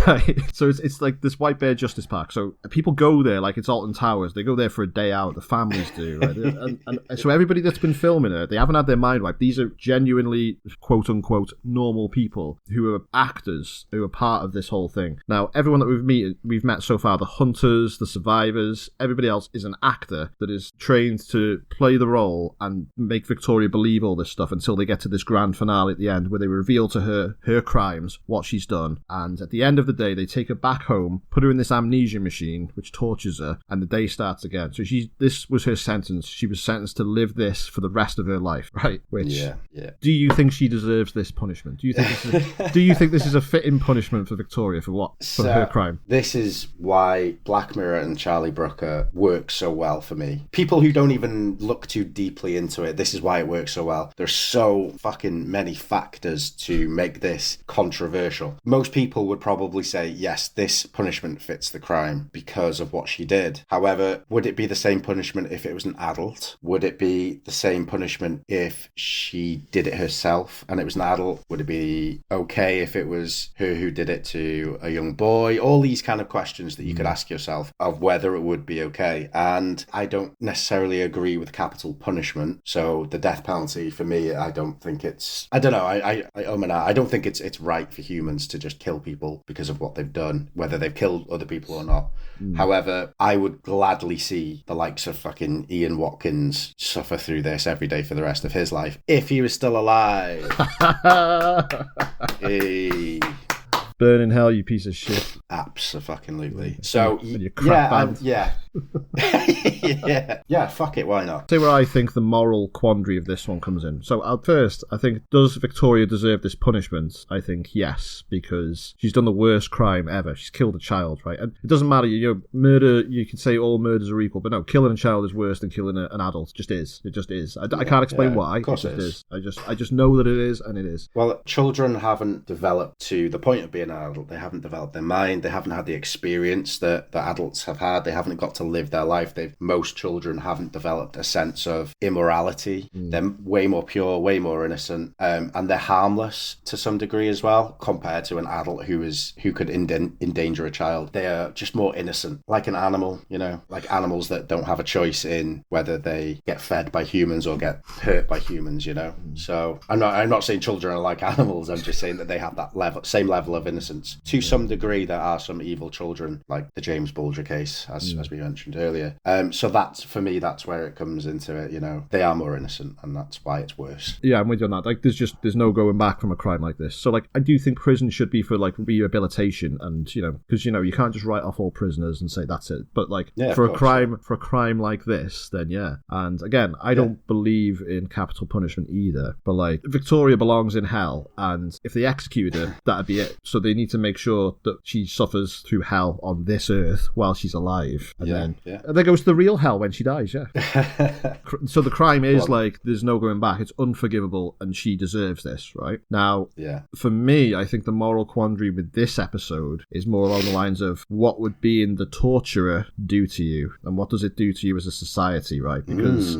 Right? So it's like this White Bear Justice Park. So people go there like it's Alton Towers. They go there for a day out. The families do, right? and so everybody that's been filming it, they haven't had their mind wiped. These are genuinely quote unquote normal people who are actors who are part of this whole thing. Now everyone that we've met so far, the hunters, the survivors, everybody else is an actor that is trained to play the role and make Victoria believe all this stuff until they get to this grand finale at the end, where they reveal to her crimes, what she's done, and at the end of the day they take her back home, put her in this amnesia machine which tortures her, and the day starts again. So this was her sentence. She was sentenced to live this for the rest of her life, right? Which do you think she deserves this punishment? Do you think this is a fitting punishment for Victoria for her crime? This is why Black Mirror and Charlie Brooker work so well for me. People who don't even look too deeply into it, this is why it works so well. There's so fucking many factors to make this controversial. Most people would probably say, yes, this punishment fits the crime because of what she did. However, would it be the same punishment if it was an adult? Would it be the same punishment if she did it herself and it was an adult? Would it be okay if it was her who did it to a young boy? All these kind of questions that you could ask yourself of whether it would be okay. And I don't necessarily agree with capital punishment. So the death penalty, for me, I don't think it's... I don't know. I don't think it's right for humans to just kill people because of what they've done, whether they've killed other people or not. However, I would gladly see the likes of fucking Ian Watkins suffer through this every day for the rest of his life if he was still alive. Hey. Burn in hell, you piece of shit. Absolutely. So, yeah, fuck it, why not? Say where I think the moral quandary of this one comes in. So, at first, I think, does Victoria deserve this punishment? I think yes, because she's done the worst crime ever. She's killed a child, right? And it doesn't matter, murder, you can say all murders are equal, but no, killing a child is worse than killing an adult. It just is. It just is. I can't explain why. Of course it is. I just know that it is, and it is. Well, children haven't developed to the point of being an adult. They haven't developed their minds. mind. They haven't had the experience that adults have had. They haven't got to live their life. Most children haven't developed a sense of immorality. They're way more pure, way more innocent, and they're harmless to some degree as well, compared to an adult who could endanger a child. They are just more innocent, like an animal, like animals that don't have a choice in whether they get fed by humans or get hurt by humans, So I'm not saying children are like animals. I'm just saying that they have that same level of innocence. To some degree, there are some evil children, like the James Bulger case, as we mentioned earlier. So that's, for me, that's where it comes into it. They are more innocent, and that's why it's worse. Yeah, I'm with you on that. Like, there's no going back from a crime like this. So, like, I do think prison should be for like rehabilitation, and because you can't just write off all prisoners and say that's it. But like, for a crime like this, then yeah. And again, I don't believe in capital punishment either. But like, Victoria belongs in hell, and if they execute her, that'd be it. So they need to make sure that she suffers through hell on this earth while she's alive, and then goes to the real hell when she dies. Yeah. So the crime is like, there's no going back. It's unforgivable, and she deserves this, right? Now, for me, I think the moral quandary with this episode is more along the lines of, what would being the torturer do to you, and what does it do to you as a society, right? Because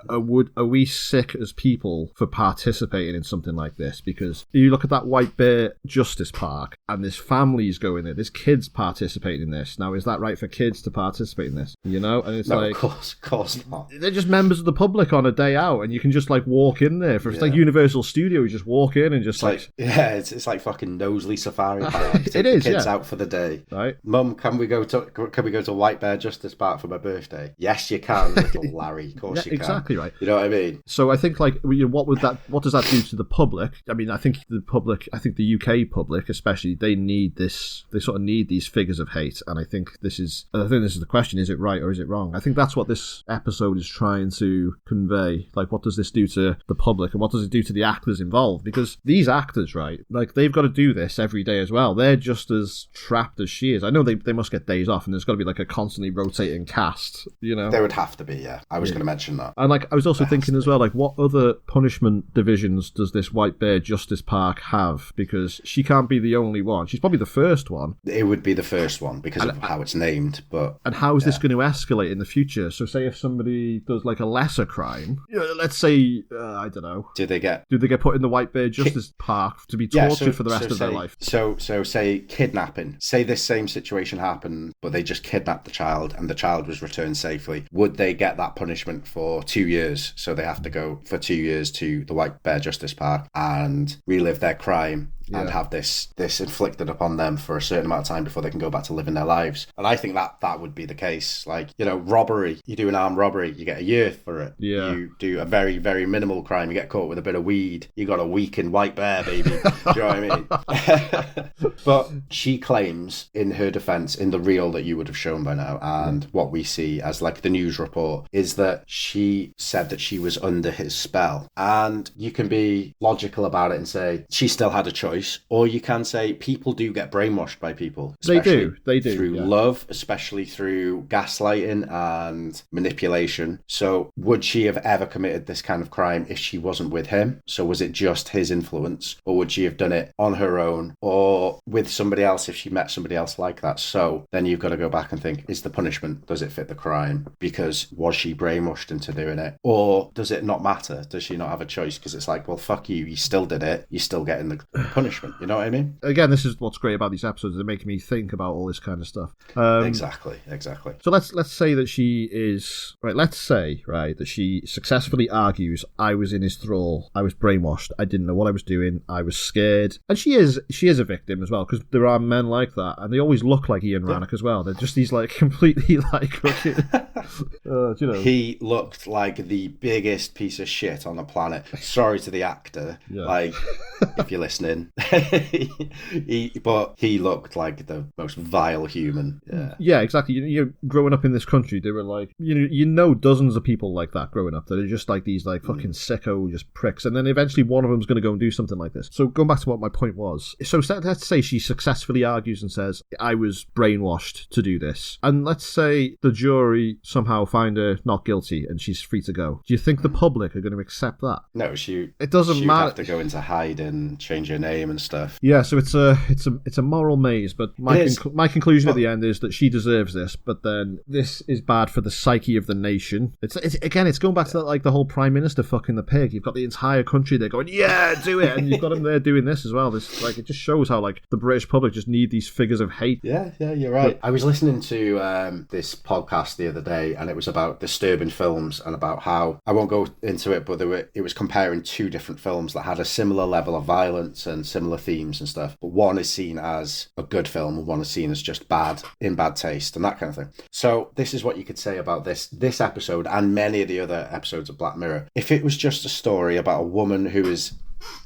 are we sick as people for participating in something like this? Because you look at that White Bear Justice Park, and there's families going there, there's kids participating in this. Now, is that right for kids to participate in this? And it's no, like, of course not. They're just members of the public on a day out, and you can just like walk in there it's like Universal Studios. You just walk in and just it's like fucking Knowsley Safari Park. Take it is, the kids out for the day. Right, Mum, can we go to White Bear Justice Park for my birthday? Yes, you can, little Larry. Of course you can. Exactly right. You know what I mean? So I think like, what does that do to the public? I mean, I think the UK public especially, they need this. They sort of need these figures of hate, and I think this is the question: is it right or is it wrong? I think that's what this episode is trying to convey. Like, what does this do to the public, and what does it do to the actors involved? Because these actors, right, like, they've got to do this every day as well. They're just as trapped as she is. I know they must get days off, and there's got to be like a constantly rotating cast. They would have to be. Yeah, I was going to mention that. And like, I was also thinking as well, like, what other punishment divisions does this White Bear Justice Park have? Because she can't be the only one. She's probably the first one. It would be the first one because of how it's named. But how is this going to escalate in the future? So say if somebody does like a lesser crime, let's say I don't know, do they get put in the White Bear Justice Park to be tortured for the rest of their life? So say kidnapping. Say this same situation happened, but they just kidnapped the child and the child was returned safely. Would they get that punishment for 2 years? So they have to go for 2 years to the White Bear Justice Park and relive their crime. And have this inflicted upon them for a certain amount of time before they can go back to living their lives. And I think that would be the case. Like, robbery. You do an armed robbery, you get a year for it. Yeah. You do a very, very minimal crime, you get caught with a bit of weed. You got a week in White Bear, baby. Do you know what I mean? But she claims, in her defence, in the reel that you would have shown by now, and what we see as like the news report, is that she said that she was under his spell. And you can be logical about it and say she still had a choice. Or you can say people do get brainwashed by people. They do. Through love, especially through gaslighting and manipulation. So would she have ever committed this kind of crime if she wasn't with him? So was it just his influence? Or would she have done it on her own or with somebody else if she met somebody else like that? So then you've got to go back and think, is the punishment, does it fit the crime? Because was she brainwashed into doing it? Or does it not matter? Does she not have a choice? Because it's like, well, fuck you. You still did it. You're still getting the punishment. You know what I mean? Again, this is what's great about these episodes. They're making me think about all this kind of stuff. Exactly. So let's say that she is right. Let's say that she successfully argues, I was in his thrall. I was brainwashed. I didn't know what I was doing. I was scared. And she is a victim as well, because there are men like that, and they always look like Ian Rannoch as well. They're just these like completely like. He looked like the biggest piece of shit on the planet. Sorry to the actor, like if you're listening. But he looked like the most vile human. Yeah, exactly. You growing up in this country, they were like, dozens of people like that growing up that are just like these like fucking sicko, just pricks, and then eventually one of them's going to go and do something like this. So going back to what my point was, so let's say she successfully argues and says, I was brainwashed to do this, and let's say the jury somehow find her not guilty and she's free to go. Do you think the public are going to accept that? No, it doesn't matter. Have to go into hiding, change her name name and stuff. Yeah, so it's a moral maze, but my conclusion at the end is that she deserves this, but then this is bad for the psyche of the nation. It's going back to that, like the whole Prime Minister fucking the pig. You've got the entire country there going, yeah, do it, and you've got him there doing this as well. This, like, it just shows how, like, the British public just need these figures of hate. Yeah, you're right. I was listening to this podcast the other day, and it was about disturbing films and about how, I won't go into it, but it was comparing two different films that had a similar level of violence and similar themes and stuff. But one is seen as a good film, and one is seen as just bad, in bad taste, and that kind of thing. So this is what you could say about this episode and many of the other episodes of Black Mirror. If it was just a story about a woman who is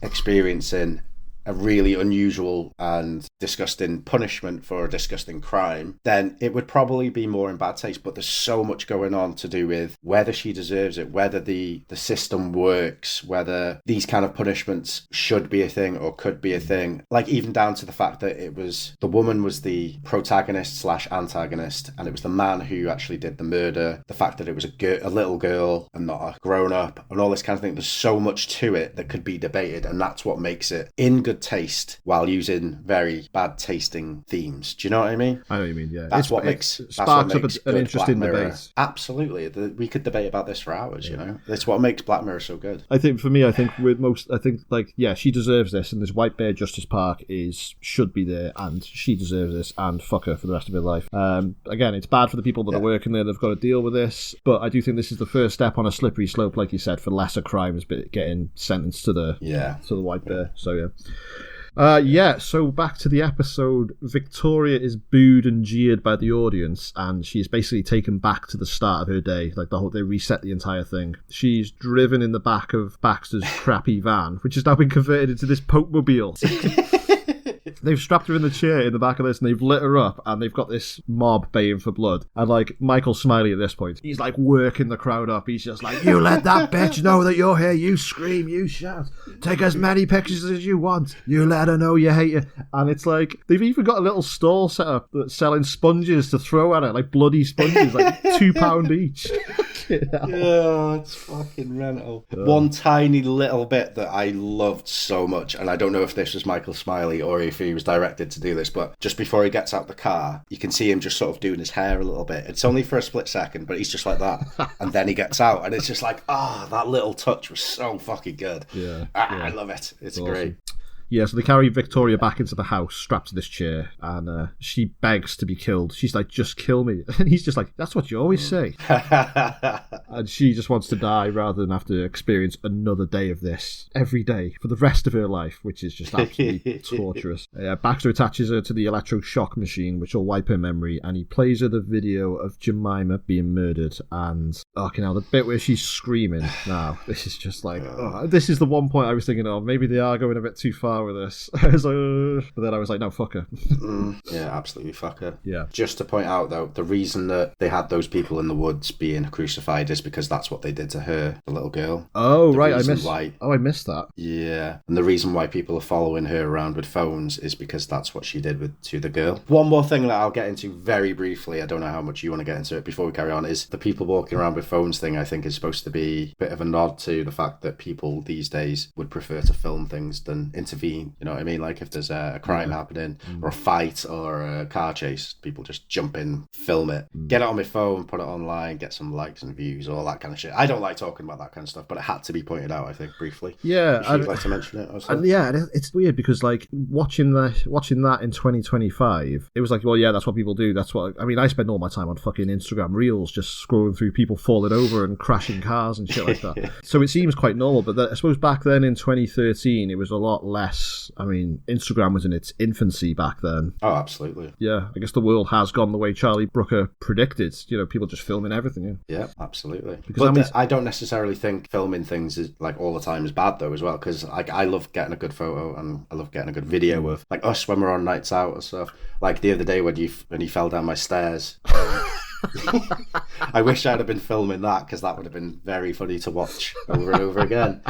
experiencing a really unusual and disgusting punishment for a disgusting crime, then it would probably be more in bad taste. But there's so much going on to do with whether she deserves it, whether the system works, whether these kind of punishments should be a thing or could be a thing. Like, even down to the fact that it was the woman was the protagonist / antagonist, and it was the man who actually did the murder. The fact that it was a little girl and not a grown-up, and all this kind of thing. There's so much to it that could be debated, and that's what makes it in good taste while using very bad tasting themes. Do you know what I mean? I know what you mean, yeah. That's what makes up an interesting debate. Absolutely. We could debate about this for hours, you know? That's what makes Black Mirror so good. I think she deserves this, and this White Bear Justice Park should be there, and she deserves this, and fuck her for the rest of her life. Again, it's bad for the people that are working there. They've got to deal with this, but I do think this is the first step on a slippery slope, like you said, for lesser crimes, but getting sentenced to the White Bear. So so back to the episode. Victoria is booed and jeered by the audience, and she is basically taken back to the start of her day. Like, they reset the entire thing. She's driven in the back of Baxter's crappy van, which has now been converted into this Poke-mobile. They've strapped her in the chair in the back of this, and they've lit her up, and they've got this mob baying for blood. And, like, Michael Smiley at this point, he's, like, working the crowd up. He's just like, you let that bitch know that you're here. You scream, you shout. Take as many pictures as you want. You let her know you hate her. And it's like, they've even got a little stall set up that's selling sponges to throw at her, like bloody sponges, like £2 each. Yeah, it's fucking mental. One tiny little bit that I loved so much, and I don't know if this was Michael Smiley or if he was directed to do this, but just before he gets out the car, you can see him just sort of doing his hair a little bit. It's only for a split second, but he's just like that. And then he gets out, and it's just like, that little touch was so fucking good. I love it. It's awesome. Great. Yeah, so they carry Victoria back into the house, strapped to this chair, and she begs to be killed. She's like, just kill me. And he's just like, that's what you always say. And she just wants to die rather than have to experience another day of this every day for the rest of her life, which is just absolutely torturous. Baxter attaches her to the electroshock machine, which will wipe her memory, and he plays her the video of Jemima being murdered. And, the bit where she's screaming, now, this is just like, this is the one point I was thinking, maybe they are going a bit too far with this. I was like, but then I was like, no, fuck her. Yeah, absolutely fuck her. Yeah. Just to point out, though, the reason that they had those people in the woods being crucified is because that's what they did to her, the little girl. Oh, right. I missed that. Yeah. And the reason why people are following her around with phones is because that's what she did to the girl. One more thing that I'll get into very briefly, I don't know how much you want to get into it before we carry on, is the people walking around with phones thing, I think, is supposed to be a bit of a nod to the fact that people these days would prefer to film things than intervene. You know what I mean? Like, if there's a crime happening or a fight or a car chase, people just jump in, film it, get it on my phone, put it online, get some likes and views, all that kind of shit. I don't like talking about that kind of stuff, but it had to be pointed out, I think, briefly. Yeah. If you'd like to mention it. It's weird because, like, watching that in 2025, it was like, well, yeah, that's what people do. That's what, I spend all my time on fucking Instagram Reels, just scrolling through people falling over and crashing cars and shit like that. So it seems quite normal, but I suppose back then in 2013, it was a lot less. Instagram was in its infancy back then. Oh, absolutely. Yeah, I guess the world has gone the way Charlie Brooker predicted. People just filming everything. Yeah, absolutely. Because I don't necessarily think filming things is, like, all the time is bad, though, as well, because I love getting a good photo and I love getting a good video of, like, us when we're on nights out and stuff. Like the other day when you fell down my stairs. I wish I'd have been filming that, because that would have been very funny to watch over and over again.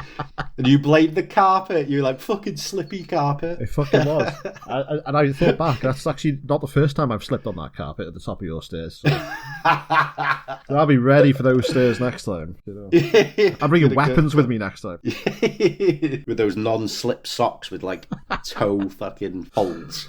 And you blamed the carpet. You were like, fucking slippy carpet. It fucking was. And I thought back, that's actually not the first time I've slipped on that carpet at the top of your stairs. So, so I'll be ready for those stairs next time. You know? I'm bringing weapons with me next time. With those non-slip socks with like toe fucking holes.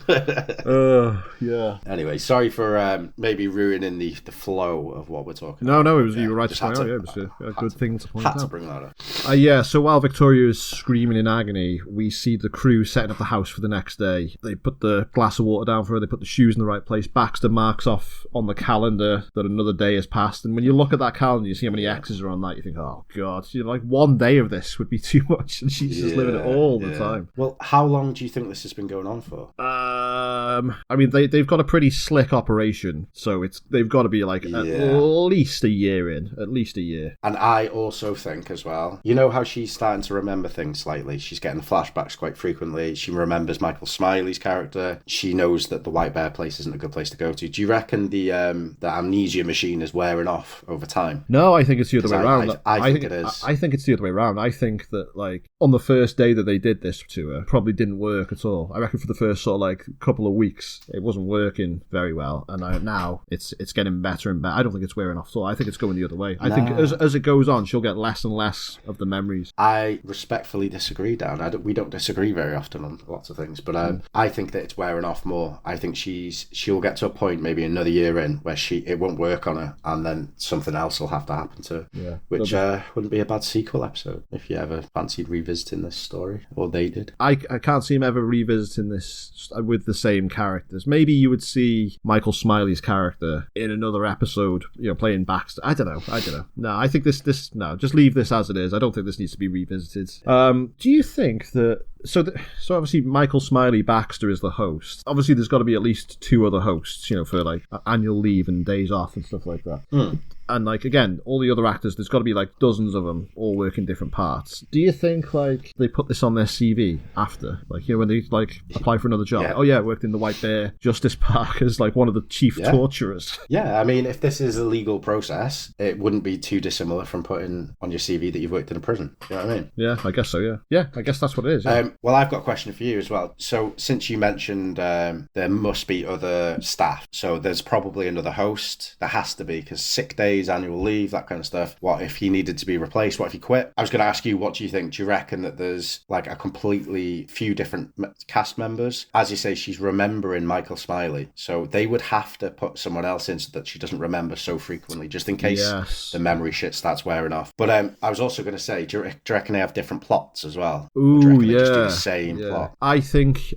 Yeah. Anyway, sorry for maybe ruining the flow of what we're talking No, about. it was you were right to point out. Yeah, it was a good thing to point out. Had to bring that up. Yeah, so while Victoria is screaming in agony, we see the crew setting up the house for the next day. They put the glass of water down for her, they put the shoes in the right place. Baxter marks off on the calendar that another day has passed. And when you look at that calendar, you see how many X's are on that, you think, oh, God, like one day of this would be too much. And she's just living it all the time. Well, how long do you think this has been going on for? I mean, they've got a pretty slick operation, so they've got to be like at least a year in, at least a year. And I also think as well, you know how she's starting to remember things slightly. She's getting flashbacks quite frequently. She remembers Michael Smiley's character. She knows that the White Bear place isn't a good place to go to. Do you reckon the amnesia machine is wearing off over time? No, I think it's the other way around. I think it is. I think it's the other way around. I think that, like, on the first day that they did this to her, probably didn't work at all. I reckon for the first sort of like couple of weeks, it wasn't working very well, and now it's getting better and better. I don't think it's wearing off at all. I think it's going the other way. I think as it goes on, she'll get less and less of the memories. I respectfully disagree, Dan. We don't disagree very often on lots of things, but I think that it's wearing off more. I think she'll get to a point maybe another year in where it won't work on her, and then something else will have to happen to her. Yeah, which wouldn't be a bad sequel episode if you ever fancied revisiting this story, or they did. I can't see him ever revisiting this with the same characters. Maybe you would see Michael Smiley's character in another episode, playing Baxter. I don't know. No, I think no, just leave this as it is. I don't think this needs to be revisited. Do you think that So obviously Michael Smiley Baxter is the host. Obviously there's got to be at least two other hosts, for like annual leave and days off and stuff like that. And like, again, all the other actors, there's got to be like dozens of them all working different parts. Do you think like they put this on their CV after, like, when they like apply for another job? Yeah. Oh yeah, I worked in the White Bear Justice Park as like one of the chief torturers. Yeah, I mean, if this is a legal process, it wouldn't be too dissimilar from putting on your CV that you've worked in a prison. You know what I mean? Yeah, I guess so. Yeah, I guess that's what it is. Yeah. Well, I've got a question for you as well. So since you mentioned there must be other staff, so there's probably another host. There has to be, because sick days, annual leave, that kind of stuff. What if he needed to be replaced? What if he quit? I was going to ask you, what do you think? Do you reckon that there's like a completely few different cast members? As you say, she's remembering Michael Smiley, so they would have to put someone else in so that she doesn't remember so frequently, just in case the memory shit starts wearing off. But I was also going to say, do you reckon they have different plots as well? Ooh, or do you reckon they just do the same plot? I think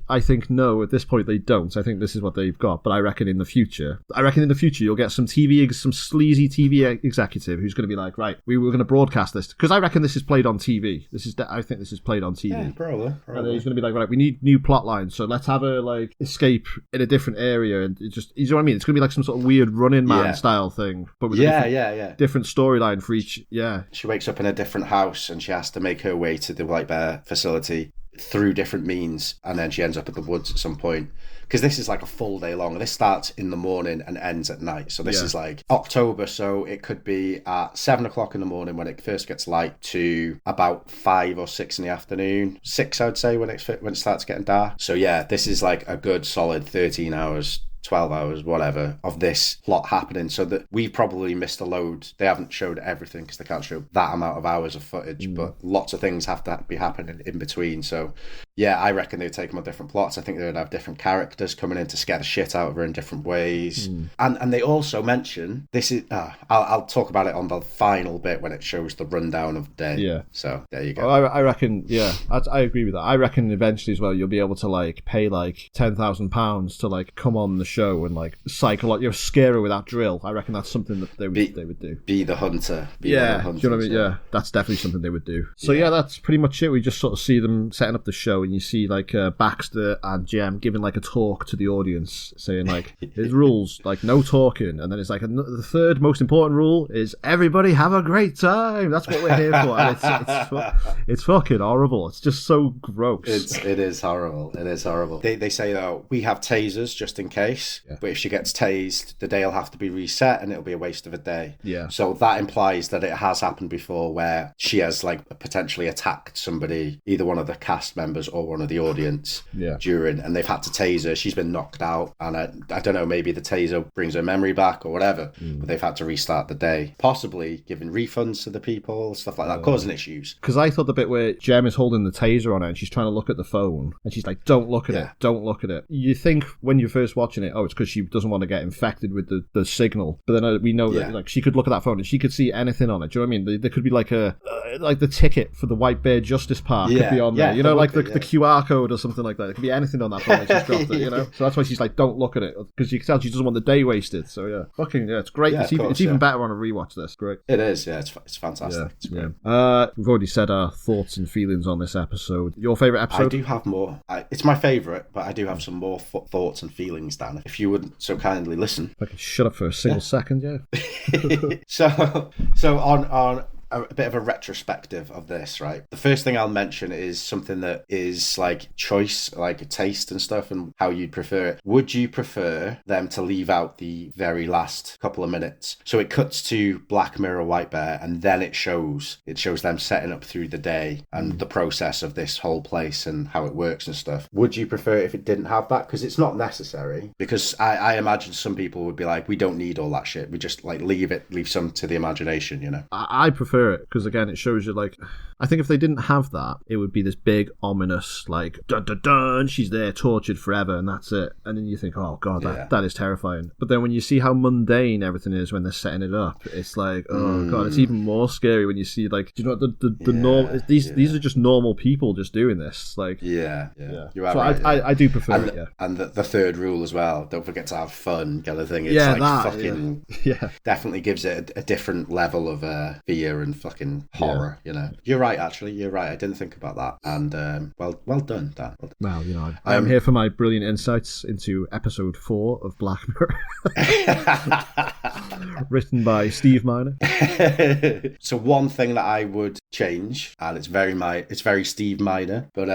no, at this point they don't. I think this is what they've got, but I reckon in the future you'll get some sleazy TV executive who's going to be like, right, we were going to broadcast this, because I reckon this is played on TV. I think this is played on TV. Yeah, probably. And he's going to be like, right, we need new plot lines, so let's have her like escape in a different area, and it just, you know what I mean? It's going to be like some sort of weird Running Man style thing, but with different storyline for each. Yeah, she wakes up in a different house and she has to make her way to the White Bear facility through different means, and then she ends up at the woods at some point, because this is like a full day long. This starts in the morning and ends at night, so this is like October, so it could be at 7 o'clock in the morning when it first gets light to about 5 or 6 in the afternoon, 6 I'd say when it starts getting dark. So yeah, this is like a good solid 13 hours, 12 hours, whatever, of this plot happening, so that we probably missed a load. They haven't showed everything because they can't show that amount of hours of footage, but lots of things have to be happening in between. So yeah, I reckon they'd take them on different plots. I think they would have different characters coming in to scare the shit out of her in different ways. And they also mention, this is I'll talk about it on the final bit when it shows the rundown of the day. Yeah. So there you go. Well, I reckon, I agree with that. I reckon eventually as well you'll be able to like pay like £10,000 to like come on the show and like scare her with that drill. I reckon that's something that they would do. Be the hunter. Do you know what I mean? Yeah, that's definitely something they would do. So yeah, that's pretty much it. We just sort of see them setting up the show. and you see like Baxter and Jem giving like a talk to the audience, saying like, "His rules, like no talking," and then it's like the third most important rule is everybody have a great time. That's what we're here for. And it's fucking horrible. It's just so gross. It is horrible. It is horrible. They say though, we have tasers just in case, but if she gets tased, the day will have to be reset and it'll be a waste of a day. Yeah. So that implies that it has happened before where she has like potentially attacked somebody, either one of the cast members or one of the audience during, and they've had to tase her. She's been knocked out, and I don't know, maybe the taser brings her memory back or whatever, but they've had to restart the day, possibly giving refunds to the people, stuff like that, causing issues. Because I thought the bit where Jem is holding the taser on her and she's trying to look at the phone and she's like, don't look at it, don't look at it. You think when you're first watching it, it's because she doesn't want to get infected with the signal, but then we know that like she could look at that phone and she could see anything on it. Do you know what I mean? There could be like like the ticket for the White Bear Justice Park could be on there, you know, like the QR code or something like that. It could be anything on that phone when she's dropped it, you know. So that's why she's like, don't look at it, because you can tell she doesn't want the day wasted. So it's great. It's even better on a rewatch. This great. It is. It's fantastic. It's great. We've already said our thoughts and feelings on this episode. Your favorite episode? I do have more. It's my favorite, but I do have some more thoughts and feelings, Dan. If you would so kindly listen. If I could shut up for a single second, So on a bit of a retrospective of this, right? The first thing I'll mention is something that is like choice, like a taste and stuff, and how you'd prefer it. Would you prefer them to leave out the very last couple of minutes? So it cuts to Black Mirror White Bear, and then it shows them setting up through the day and the process of this whole place and how it works and stuff. Would you prefer it if it didn't have that? Because it's not necessary. Because I imagine some people would be like, we don't need all that shit. We just like leave some to the imagination, you know? I prefer it because again it shows you, like, I think if they didn't have that, it would be this big ominous like dun dun dun, she's there tortured forever and that's it, and then you think, oh god, that is terrifying. But then when you see how mundane everything is when they're setting it up, it's like, oh god, it's even more scary when you see, like, do you know the normal, these are just normal people just doing this, like you are so right, I do prefer it. And the third rule as well, don't forget to have fun kind of thing. It's definitely gives it a different level of fear and fucking horror, you know. You're right, actually. You're right. I didn't think about that. And well done, Dan. Well, you know, I'm here for my brilliant insights into episode 4 of Black Mirror, written by Steve Miner. So one thing that I would change, and it's very Steve Miner, but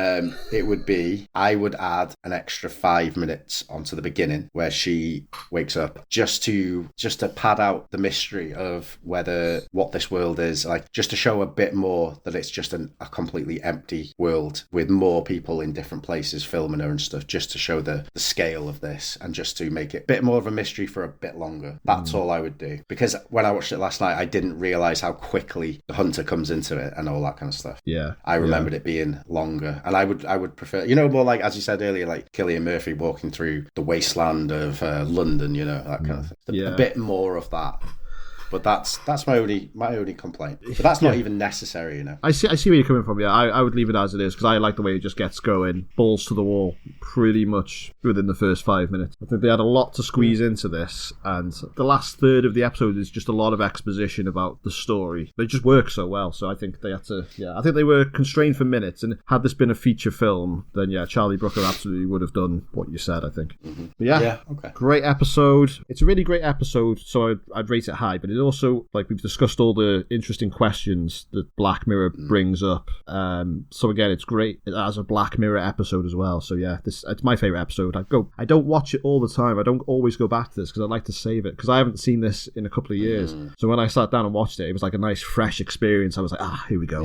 it would be, I would add an extra 5 minutes onto the beginning where she wakes up, just to pad out the mystery of what this world is, like, just to show a bit more that it's just a completely empty world with more people in different places filming her and stuff, just to show the scale of this and just to make it a bit more of a mystery for a bit longer. That's all I would do, because when I watched it last night, I didn't realise how quickly the hunter comes into it and all that kind of stuff. I remembered it being longer, and I would prefer, you know, more like, as you said earlier, like Cillian Murphy walking through the wasteland of London, you know, that kind of thing. A bit more of that. But that's my only complaint. But that's not even necessary, you know. I see where you're coming from. Yeah, I would leave it as it is because I like the way it just gets going, balls to the wall, pretty much within the first 5 minutes. I think they had a lot to squeeze into this, and the last third of the episode is just a lot of exposition about the story. They just work so well, so I think they had to. Yeah, I think they were constrained for minutes, and had this been a feature film, then Charlie Brooker absolutely would have done what you said, I think. But great episode. It's a really great episode, so I'd rate it high, but it also, like, we've discussed all the interesting questions that Black Mirror brings up. So again, it's great as a Black Mirror episode as well. So it's my favorite episode. I don't watch it all the time. I don't always go back to this because I like to save it, because I haven't seen this in a couple of years. So when I sat down and watched it, it was like a nice fresh experience. I was like, here we go.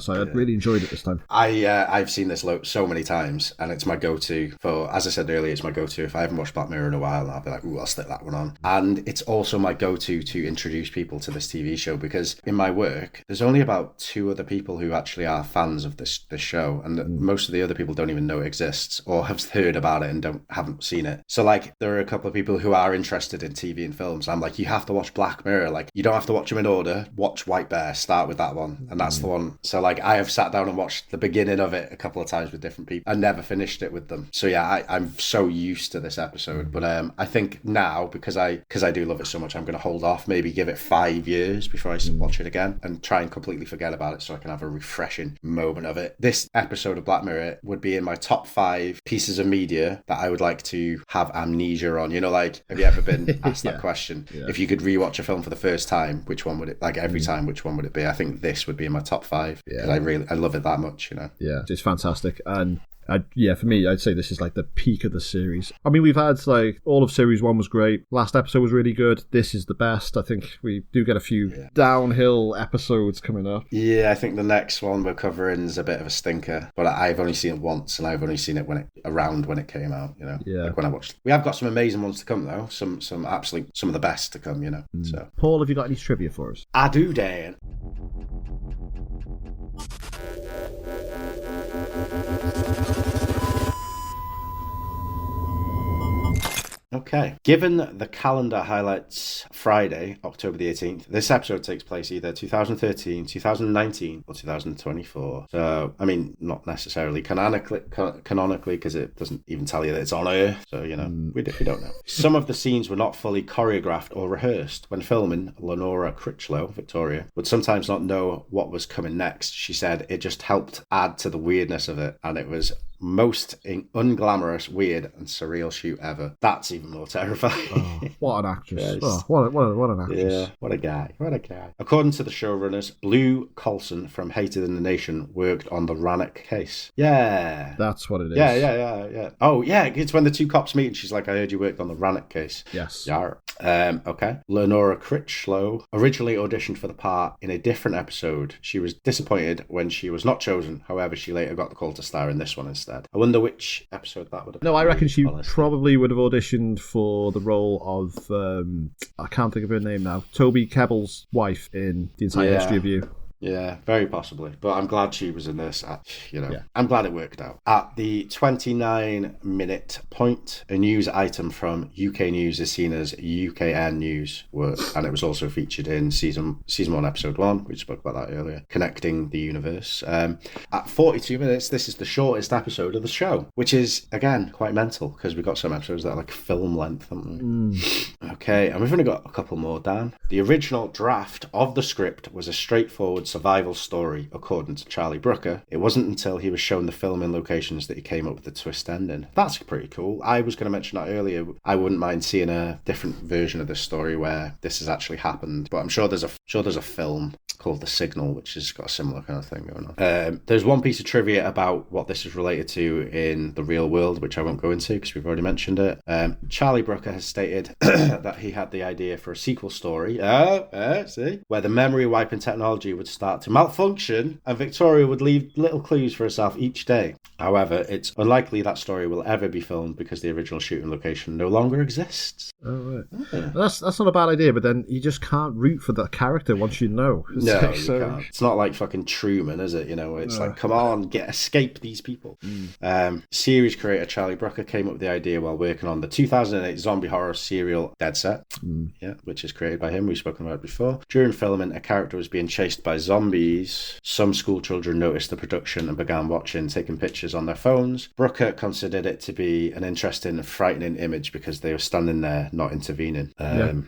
So I really enjoyed it this time. I've seen this so many times, and it's my go-to for, as I said earlier, it's my go-to if I haven't watched Black Mirror in a while. I'll be like, I'll stick that one on. And it's also my go-to to introduce people to this TV show, because in my work there's only about 2 other people who actually are fans of this show, and most of the other people don't even know it exists, or have heard about it and haven't seen it. So like there are a couple of people who are interested in TV and films. I'm like, you have to watch Black Mirror. Like you don't have to watch them in order. Watch White Bear. Start with that one, and that's the one. So like I have sat down and watched the beginning of it a couple of times with different people. I never finished it with them. So yeah, I'm so used to this episode. But I think now because I do love it so much, I'm going to hold off. Maybe give it 5 years before I watch it again and try and completely forget about it so I can have a refreshing moment of it. This episode of Black Mirror would be in my top 5 pieces of media that I would like to have amnesia on. You know, like, have you ever been asked that question? Yeah. If you could rewatch a film for the first time, which one would it, like every time, which one would it be? I think this would be in my top 5 because I love it that much, you know? Yeah, it's fantastic. And for me, I'd say this is like the peak of the series. I mean, we've had like all of series 1 was great. Last episode was really good. This is the best. I think we do get a few downhill episodes coming up. Yeah, I think the next one we're covering is a bit of a stinker, but I've only seen it once, and I've only seen it when it came out. You know, like when I watched. We have got some amazing ones to come though. Some of the best to come. You know. So, Paul, have you got any trivia for us? I do, Dan. Okay. Given the calendar highlights Friday, October the 18th, this episode takes place either 2013, 2019, or 2024. So, I mean, not necessarily canonically, because it doesn't even tell you that it's on Earth. So, you know, we don't know. Some of the scenes were not fully choreographed or rehearsed. When filming, Lenora Critchlow, Victoria, would sometimes not know what was coming next. She said it just helped add to the weirdness of it, and it was most unglamorous, weird, and surreal shoot ever. That's even more terrifying. Oh, what an actress. Yes. Oh, what an actress. Yeah, what a guy. According to the showrunners, Blue Coulson from Hated in the Nation worked on the Rannoch case. Yeah. That's what it is. Yeah. Oh, yeah, it's when the two cops meet and she's like, I heard you worked on the Rannoch case. Yes. Yeah. Okay. Lenora Critchlow originally auditioned for the part in a different episode. She was disappointed when she was not chosen. However, she later got the call to star in this one instead. I wonder which episode that would have been. No, I reckon she probably would have auditioned for the role of, I can't think of her name now, Toby Kebbell's wife in The Entire History of You. Yeah, very possibly. But I'm glad she was in this. I'm glad it worked out. At the 29-minute point, a news item from UK News is seen as UKN News work, and it was also featured in season 1, episode 1. We spoke about that earlier. Connecting the universe. At 42 minutes, this is the shortest episode of the show, which is again quite mental because we've got some episodes that are like film length, haven't we? Okay, and we've only got a couple more, Dan. The original draft of the script was a straightforward survival story, according to Charlie Brooker. It wasn't until he was shown the filming locations that he came up with the twist ending. That's pretty cool. I was going to mention that earlier. I wouldn't mind seeing a different version of this story where this has actually happened, but I'm sure there's a film called The Signal, which has got a similar kind of thing going on. There's one piece of trivia about what this is related to in the real world, which I won't go into because we've already mentioned it. Charlie Brooker has stated that he had the idea for a sequel story, where the memory wiping technology would start to malfunction and Victoria would leave little clues for herself each day. However, it's unlikely that story will ever be filmed because the original shooting location no longer exists. Oh, right. Yeah. That's not a bad idea, but then you just can't root for that character once you know. No, you can't. It's not like fucking Truman, is it? You know, it's like, come on, escape these people. Series creator Charlie Brooker came up with the idea while working on the 2008 zombie horror serial Dead Set, which is created by him. We've spoken about it before. During filming, a character was being chased by zombies. Some school children noticed the production and began watching, taking pictures on their phones. Brooker considered it to be an interesting and frightening image because they were standing there, not intervening.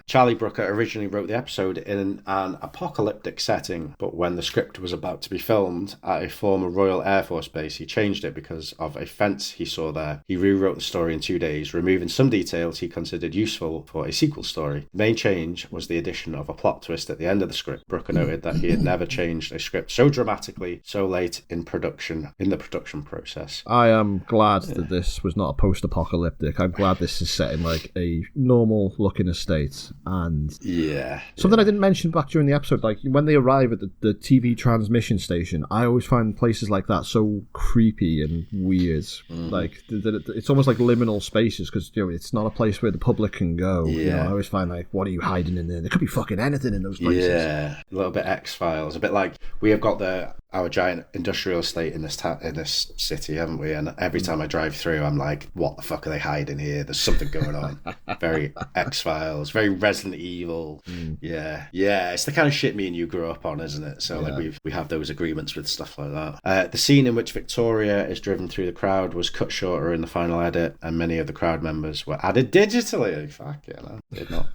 Charlie Brooker originally wrote the episode in an apocalyptic setting, but when the script was about to be filmed at a former Royal Air Force base, he changed it because of a fence he saw there. He rewrote the story in 2 days, removing some details he considered useful for a sequel story. The main change was the addition of a plot twist at the end of the script. Brooker noted that he had never changed a script so dramatically, so late in the production process. I am glad that this was not a post-apocalyptic. I'm glad this is set in like a normal-looking estate, and something I didn't mention back during the episode, like when they arrive at the TV transmission station, I always find places like that so creepy and weird. Like it's almost like liminal spaces because it's not a place where the public can go. I always find like, what are you hiding in there? There could be fucking anything in those places. Yeah, a little bit X-Files, a bit like we have got the our giant industrial estate in this city, haven't we? And every time I drive through, I'm like, what the fuck are they hiding here? There's something going on. Very X-Files, very Resident Evil. Yeah, it's the kind of shit me and you grew up on, isn't it? So like we have those agreements with stuff like that. The scene in which Victoria is driven through the crowd was cut shorter in the final edit, and many of the crowd members were added digitally. Fuck yeah, no, did not.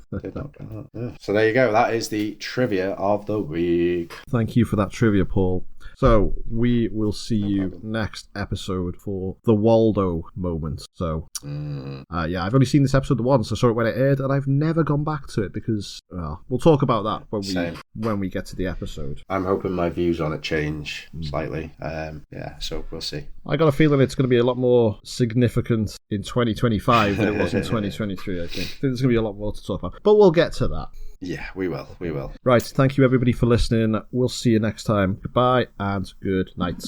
Yeah. So there you go. That is the trivia of the week. Thank you for that trivia, Paul. So we will see you next episode for the Waldo moment. So I've only seen this episode once. I saw it when it aired, and I've never gone back to it because we'll talk about that when we get to the episode. I'm hoping my views on it change slightly. So we'll see. I got a feeling it's going to be a lot more significant in 2025 than it was in 2023. I think there's going to be a lot more to talk about, but we'll get to that. Yeah, we will. Right, thank you everybody for listening. We'll see you next time. Goodbye and good night.